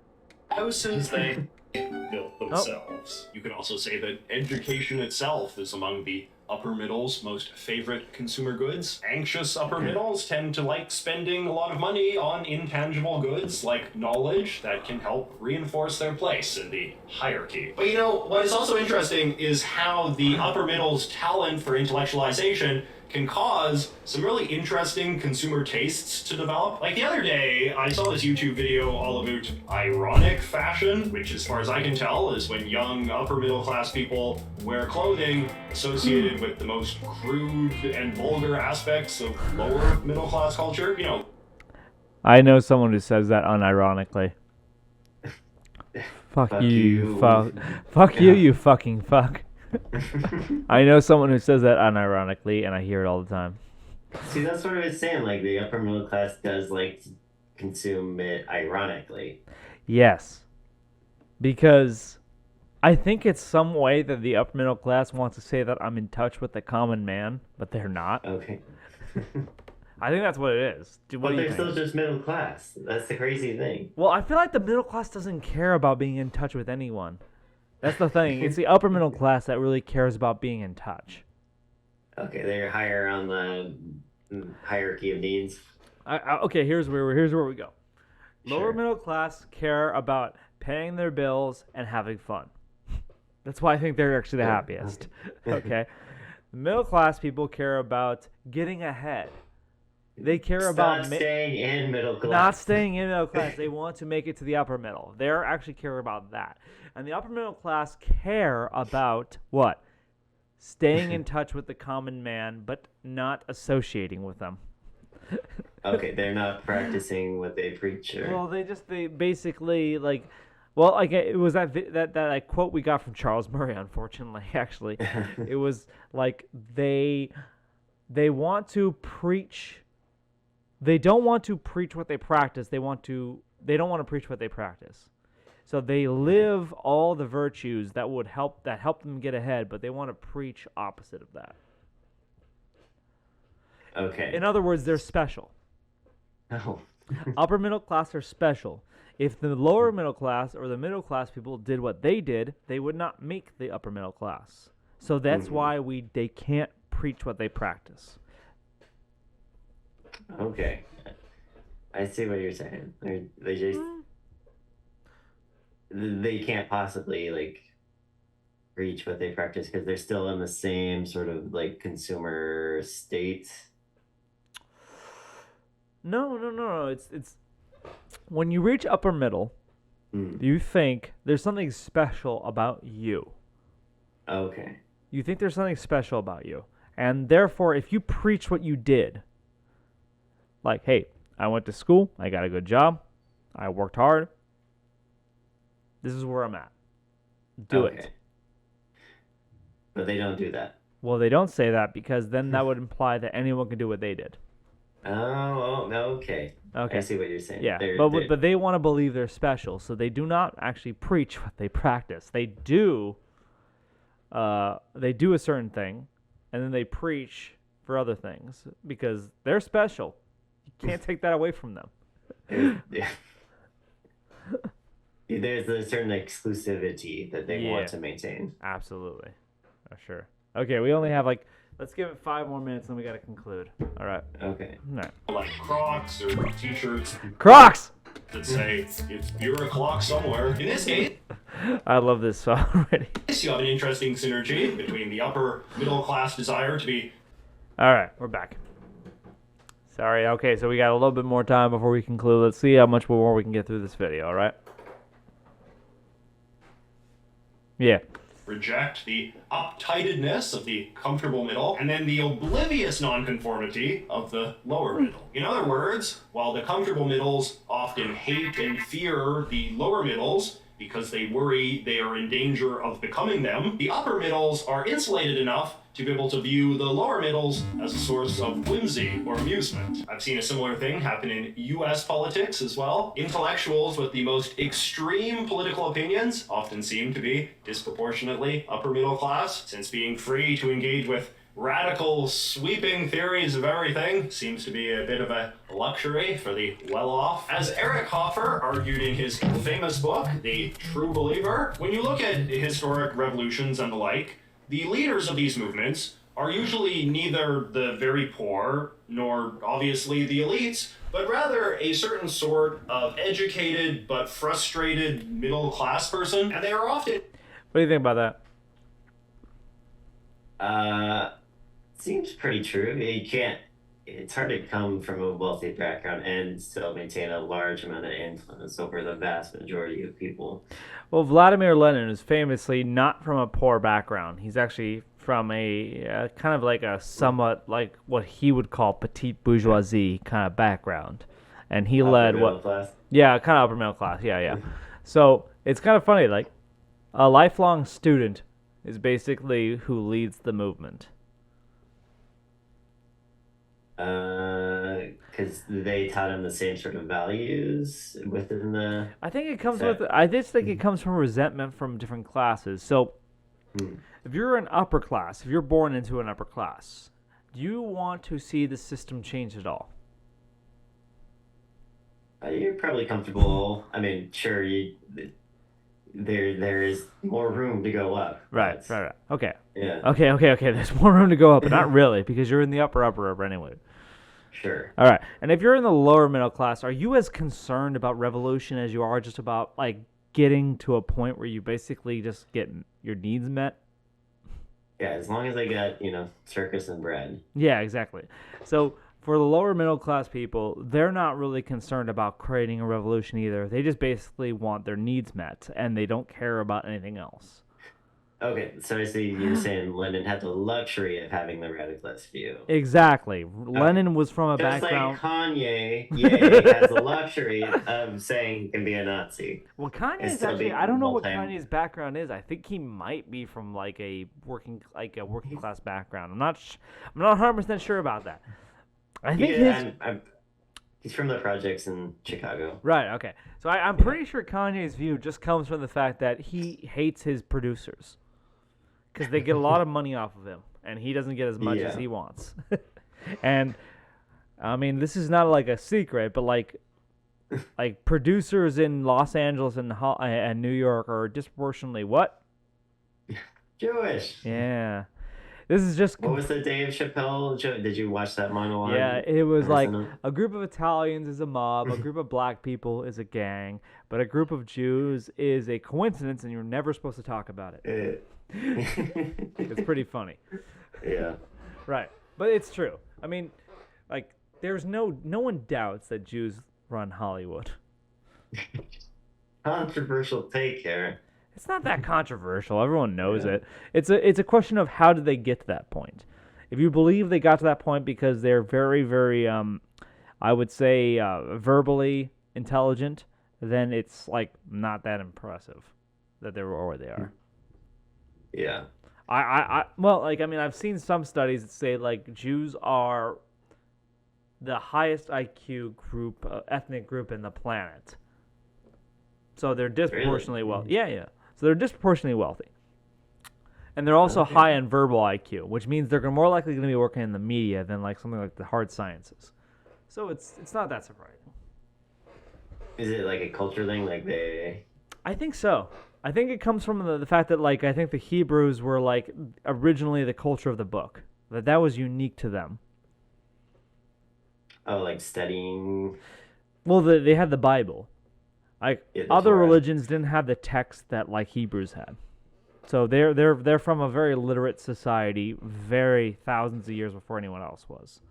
Houses they built themselves. You could also say that education itself is among the upper middle's most favorite consumer goods. Anxious upper middles tend to like spending a lot of money on intangible goods like knowledge that can help reinforce their place in the hierarchy. But what is also interesting is how the upper middle's talent for intellectualization can cause some really interesting consumer tastes to develop. Like the other day, I saw this YouTube video all about ironic fashion, which as far as I can tell is when young upper middle class people wear clothing associated with the most crude and vulgar aspects of lower middle class culture. I know someone who says that unironically. Fuck Fuck you, you. fuck you, Yeah. you fucking fuck. I know someone who says that unironically, and I hear it all the time. See, that's what I was saying. Like, the upper middle class does like to consume it ironically. Yes. Because I think it's some way that the upper middle class wants to say that I'm in touch with the common man, but they're not. Okay. I think that's what it is. What But do you they're think? still just middle class. That's the crazy thing. Well, I feel like the middle class doesn't care about being in touch with anyone. That's the thing. It's the upper middle class that really cares about being in touch. Okay, they're higher on the hierarchy of needs. Okay, here's where we go. Lower Sure. middle class care about paying their bills and having fun. That's why I think they're actually the Yeah, happiest. Okay. Middle class people care about getting ahead. They care about Not staying in middle class. not staying in middle class. They want to make it to the upper middle. They're actually care about that. And the upper middle class care about what? Staying in touch with the common man, but not associating with them. Okay, they're not practicing what they preach. Or... Well, they basically like, well, like it was that like, quote we got from Charles Murray. Unfortunately, actually, it was like they want to preach. They don't want to preach what they practice. They don't want to preach what they practice. So they live all the virtues that help them get ahead, but they want to preach opposite of that. Okay. In other words, they're special. Oh. Upper middle class are special. If the lower middle class or the middle class people did what they did, they would not make the upper middle class. So that's why they can't preach what they practice. Okay. I see what you're saying. They just they can't possibly like reach what they practice because they're still in the same sort of like consumer state. No. It's when you reach upper middle, you think there's something special about you. Okay. You think there's something special about you. And therefore, if you preach what you did, like, hey, I went to school, I got a good job, I worked hard, this is where I'm at. Do it. But they don't do that. Well, they don't say that because then that would imply that anyone can do what they did. Oh, okay. Okay. I see what you're saying. Yeah, They're- but they want to believe they're special, so they do not actually preach what they practice. They do a certain thing, and then they preach for other things because they're special. You can't take that away from them. yeah. There's a certain exclusivity that they want to maintain. Absolutely. For sure. Okay, we only have let's give it 5 more minutes and we got to conclude. All right. Okay. All right. Like Crocs or T-shirts Crocs! that say, "It's you're a clock somewhere." In this case, I love this already. you have an interesting synergy between the upper middle class desire to be. All right, we're back. Sorry. Okay, so we got a little bit more time before we conclude. Let's see how much more we can get through this video, all right? Yeah. Reject the uptightedness of the comfortable middle, and then the oblivious nonconformity of the lower middle. In other words, while the comfortable middles often hate and fear the lower middles because they worry they are in danger of becoming them, the upper middles are insulated enough to be able to view the lower middles as a source of whimsy or amusement. I've seen a similar thing happen in US politics as well. Intellectuals with the most extreme political opinions often seem to be disproportionately upper middle class, since being free to engage with radical, sweeping theories of everything seems to be a bit of a luxury for the well-off. As Eric Hoffer argued in his famous book, The True Believer, when you look at historic revolutions and the like, the leaders of these movements are usually neither the very poor nor obviously the elites, but rather a certain sort of educated but frustrated middle-class person, and they are often... What do you think about that? Seems pretty true. You can't. It's hard to come from a wealthy background and still maintain a large amount of influence over the vast majority of people. Well, Vladimir Lenin is famously not from a poor background. He's actually from a kind of like a somewhat like what he would call petite bourgeoisie kind of background. And he led what? Class. Yeah, kind of upper middle class. Yeah. So it's kind of funny. Like a lifelong student is basically who leads the movement. Because they taught him the same sort of values within the... I think it comes I just think it comes from resentment from different classes. So if you're an upper class, if you're born into an upper class, do you want to see the system change at all? You're probably comfortable. I mean, sure, there is more room to go up. Right. Okay. Yeah. Okay. There's more room to go up, but not really, because you're in the upper anyway. Sure. All right. And if you're in the lower middle class, are you as concerned about revolution as you are just about like getting to a point where you basically just get your needs met? Yeah, as long as I got, circus and bread. Yeah, exactly. So for the lower middle class people, they're not really concerned about creating a revolution either. They just basically want their needs met, and they don't care about anything else. Okay, so I see you're saying Lenin had the luxury of having the radicalist view. Exactly. Lenin was from a Just background... like Kanye, has the luxury of saying he can be a Nazi. Well, Kanye's still actually... be I don't know what multi- Kanye's background is. I think he might be from like a working class background. I'm not 100% sure about that. I think he's from the projects in Chicago. Right, okay. So I'm pretty sure Kanye's view just comes from the fact that he hates his producers. Because they get a lot of money off of him, and he doesn't get as much as he wants. And, I mean, this is not like a secret, but like producers in Los Angeles and New York are disproportionately what? Jewish. Yeah. This is just... What was the Dave Chappelle joke? Did you watch that monologue? Yeah, it was like a group of Italians is a mob, a group of black people is a gang, but a group of Jews is a coincidence, and you're never supposed to talk about it. It's pretty funny. Yeah. Right. But it's true. I mean, like, there's no one doubts that Jews run Hollywood. Controversial take here. It's not that controversial. Everyone knows it. It's a question of how did they get to that point. If you believe they got to that point because they're very, very, I would say, verbally intelligent, then it's, like, not that impressive that they were where they are. Yeah. Well, like, I mean, I've seen some studies that say, like, Jews are the highest IQ group, ethnic group in the planet. So they're disproportionately wealthy. Yeah, yeah. So they're disproportionately wealthy. And they're also high in verbal IQ, which means they're more likely going to be working in the media than, like, something like the hard sciences. So it's not that surprising. Is it like a culture thing? Like they... I think so. I think it comes from the fact that, like, I think the Hebrews were, like, originally the culture of the book. That was unique to them. Oh, like studying... Well, they had the Bible. Like, Yeah, other Torah. religions didn't have the text that, like, Hebrews had. So they're from a very literate society, very thousands of years before anyone else was.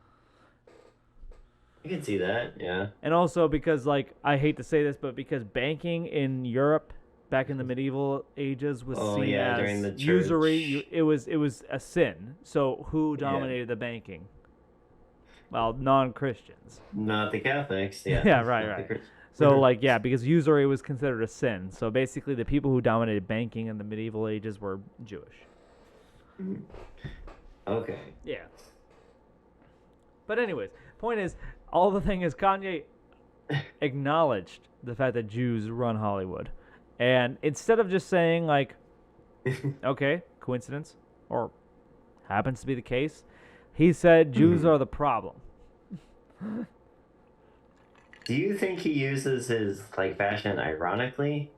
I can see that, yeah. And also because, like, I hate to say this, but because banking in Europe back in the medieval ages was seen during the as church. usury, it was a sin. So who dominated the banking? Well, non-Christians. Not the Catholics, yeah. Yeah, Not right, the right. Christians. So, like, yeah, because usury was considered a sin. So basically the people who dominated banking in the medieval ages were Jewish. Okay. Yeah. But anyways, point is, all the thing is Kanye acknowledged the fact that Jews run Hollywood. And instead of just saying, like, okay, coincidence, or happens to be the case, he said Jews are the problem. Do you think he uses his like fashion ironically?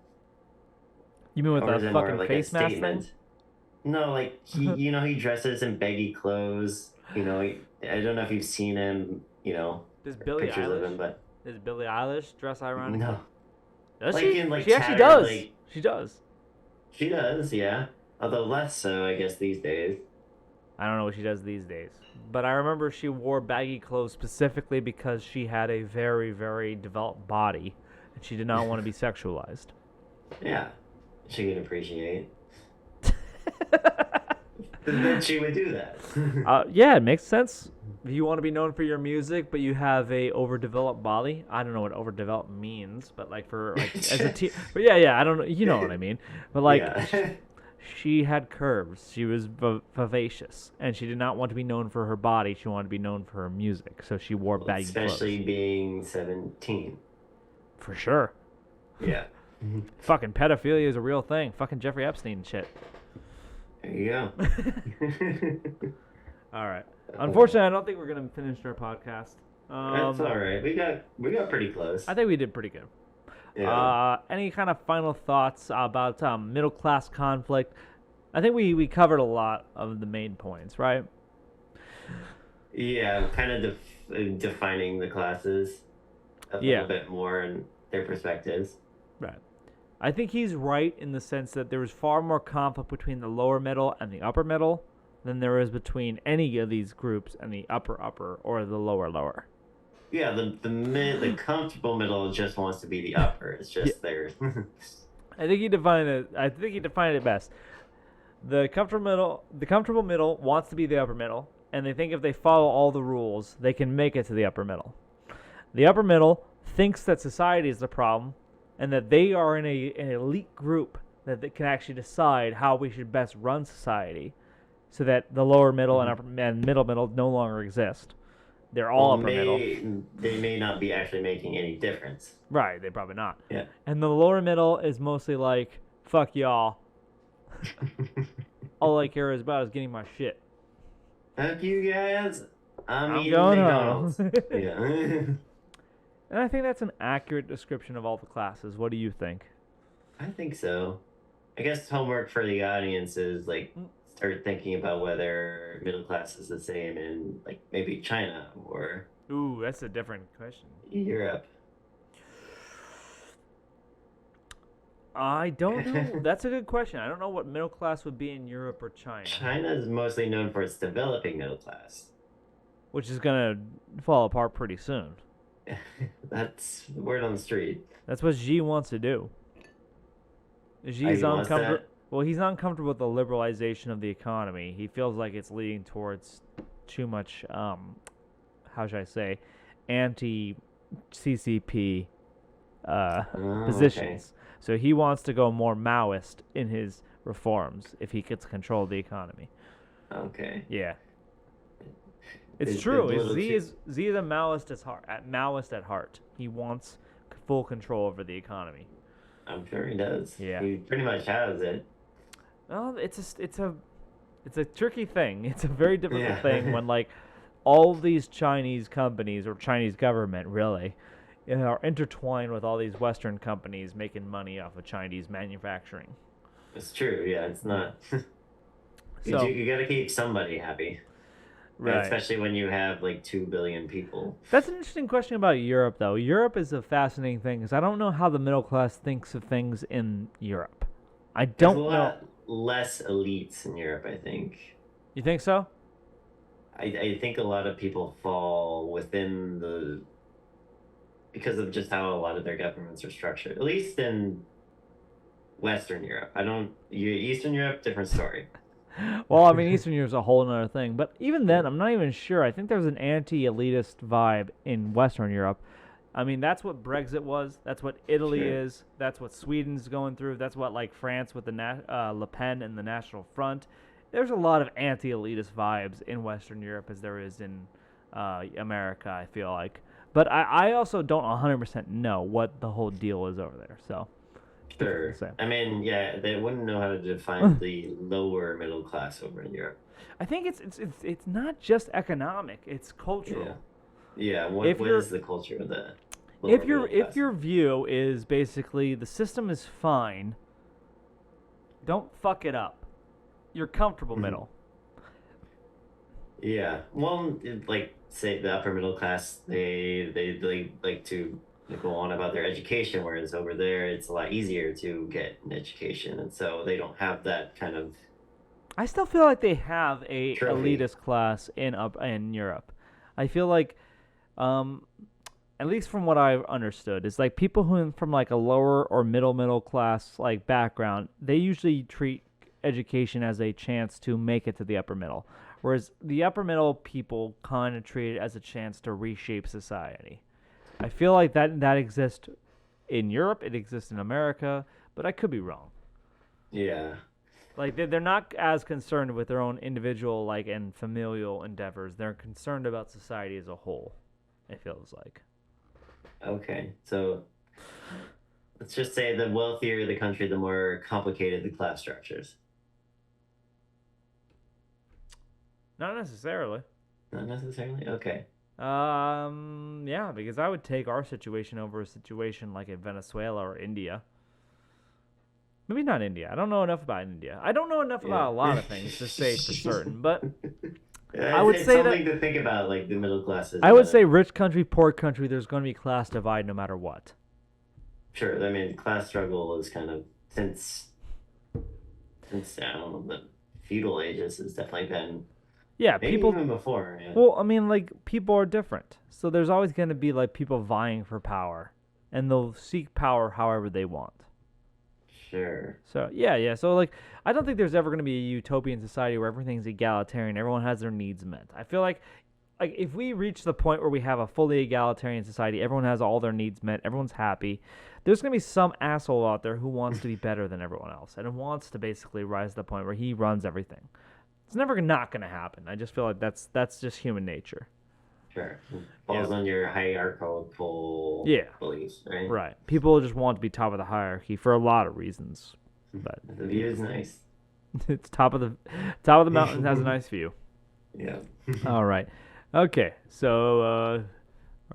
You mean with Or is the it more fucking like face a mask statement? thing? No, like he dresses in baggy clothes. I don't know if you've seen him. Does Billie Pictures of him, but Does Billie Eilish dress ironically? no, Does like she? in, like, She actually tattered, does. like- She does. she does, yeah. Although less so, I guess these days. I don't know what she does these days. But I remember she wore baggy clothes specifically because she had a very, very developed body and she did not want to be sexualized. Yeah, she can appreciate. Then she would do that. Yeah, it makes sense. If you want to be known for your music, but you have a overdeveloped body, I don't know what overdeveloped means, but like for like as a but yeah, I don't know, you know what I mean. But like yeah. she had curves. She was vivacious, and she did not want to be known for her body. She wanted to be known for her music, so she wore baggy Especially clothes. being 17. For sure. Yeah. Fucking pedophilia is a real thing. Fucking Jeffrey Epstein and shit. There you go. All right. Unfortunately, I don't think we're gonna finish our podcast. That's all right. We got pretty close. I think we did pretty good. Yeah. Any kind of final thoughts about middle class conflict? I think we covered a lot of the main points, right? Yeah, kind of defining the classes a little bit more and their perspectives. Right. I think he's right in the sense that there is far more conflict between the lower middle and the upper middle than there is between any of these groups and the upper or the lower. Yeah, the comfortable middle just wants to be the upper. It's just there. I think he defined it best. The comfortable middle wants to be the upper middle, and they think if they follow all the rules, they can make it to the upper middle. The upper middle thinks that society is the problem, and that they are in an elite group that they can actually decide how we should best run society, so that the lower middle and middle no longer exist. They're all upper middle. They may not be actually making any difference. Right, they probably not. Yeah. And the lower middle is mostly like, fuck y'all. All I care about is getting my shit. Fuck you guys. I'm eating going McDonald's. home. Yeah. And I think that's an accurate description of all the classes. What do you think? I think so. I guess homework for the audience is like start thinking about whether middle class is the same in like maybe China or Ooh, that's a different question. Europe. I don't know. That's a good question. I don't know what middle class would be in Europe or China. China is mostly known for its developing middle class. Which is going to fall apart pretty soon. That's the word on the street. That's what Xi wants to do. Xi's he wants uncomfortable. that? Well, he's uncomfortable with the liberalization of the economy. He feels like it's leading towards too much, how should I say, anti-CCP positions. Okay. So he wants to go more Maoist in his reforms if he gets control of the economy. Okay. Yeah. It's It's true. a little Z too- is a Maoist at heart. He wants full control over the economy. I'm sure he does. Yeah. He pretty much has it. Well, it's a tricky thing. It's a very difficult Yeah. thing when like all these Chinese companies or Chinese government really are intertwined with all these Western companies making money off of Chinese manufacturing. It's true. Yeah, it's not. So you got to keep somebody happy. right. Especially when you have like 2 billion people. That's an interesting question about Europe, though. Europe is a fascinating thing because I don't know how the middle class thinks of things in Europe. I There's don't a know. lot less elites in Europe, I think. You think so? I think a lot of people fall within because of just how a lot of their governments are structured. At least in Western Europe. Eastern Europe, different story. Well, I mean, Eastern Europe's a whole other thing. But even then, I'm not even sure. I think there's an anti-elitist vibe in Western Europe. I mean, that's what Brexit was. That's what Italy Sure. is. That's what Sweden's going through. That's what, like, France with the Le Pen and the National Front. There's a lot of anti-elitist vibes in Western Europe as there is in America, I feel like. But I also don't 100% know what the whole deal is over there. So, Sure. to say. I mean, yeah, they wouldn't know how to define the lower middle class over in Europe. I think it's not just economic. It's cultural. Yeah. What is the culture of the lower If middle class? your view is basically the system is fine, don't fuck it up. You're comfortable middle. Yeah. Well, like say the upper middle class, they like to go on about their education, whereas over there it's a lot easier to get an education, and so they don't have that kind of. I still feel like they have a Trophy. elitist class in Europe. I feel like, at least from what I've understood, is like people who from like a lower or middle class like background, they usually treat education as a chance to make it to the upper middle, whereas the upper middle people kind of treat it as a chance to reshape society. I feel like that exists in Europe, it exists in America, but I could be wrong. Yeah. Like they're not as concerned with their own individual like and familial endeavors. They're concerned about society as a whole. It feels like. Okay. So let's just say the wealthier the country, the more complicated the class structures. Not necessarily. Not necessarily. Okay. Yeah, because I would take our situation over a situation like in Venezuela or India. Maybe not India. I don't know enough about India. I don't know enough about a lot of things to say for certain, but I would it's say something that to think about, like the middle classes. I would say rich country, poor country, there's going to be class divide no matter what. Sure. I mean, class struggle is kind of since I don't know, the feudal ages has definitely been. Yeah, Maybe people. even before. Yeah. Well, I mean, like people are different, so there's always going to be like people vying for power, and they'll seek power however they want. Sure. So yeah. So like, I don't think there's ever going to be a utopian society where everything's egalitarian, everyone has their needs met. I feel like if we reach the point where we have a fully egalitarian society, everyone has all their needs met, everyone's happy. There's going to be some asshole out there who wants to be better than everyone else and wants to basically rise to the point where he runs everything. It's never not going to happen. I just feel like that's just human nature. Sure. Falls on your hierarchical beliefs, right? Right. People just want to be top of the hierarchy for a lot of reasons. But The view is nice. it's top of the mountain has a nice view. Yeah. All right. Okay. So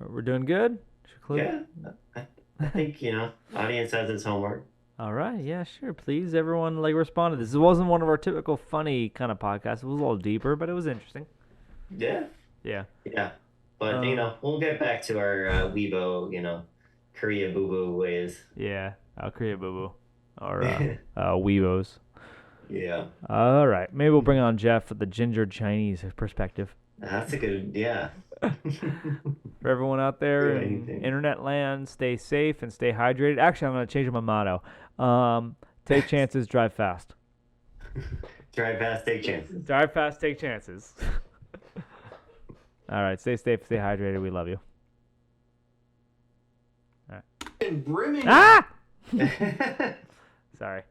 we're doing good? Yeah. I think, audience has its homework. All right. Yeah, sure. Please, everyone, respond to this. It wasn't one of our typical funny kind of podcasts. It was a little deeper, but it was interesting. Yeah. Yeah. Yeah. But, we'll get back to our Weibo, Korea boo-boo ways. Yeah. Korea boo-boo. Or Weebos. Yeah. All right. Maybe we'll bring on Jeff with the ginger Chinese perspective. That's a good, yeah. For everyone out there Yeah, in internet land, stay safe and stay hydrated. Actually, I'm going to change my motto. Take chances, drive fast. Drive fast, take chances. Drive fast, take chances. All right. Stay safe, stay hydrated. We love you. All right. And brimming. Ah! Sorry.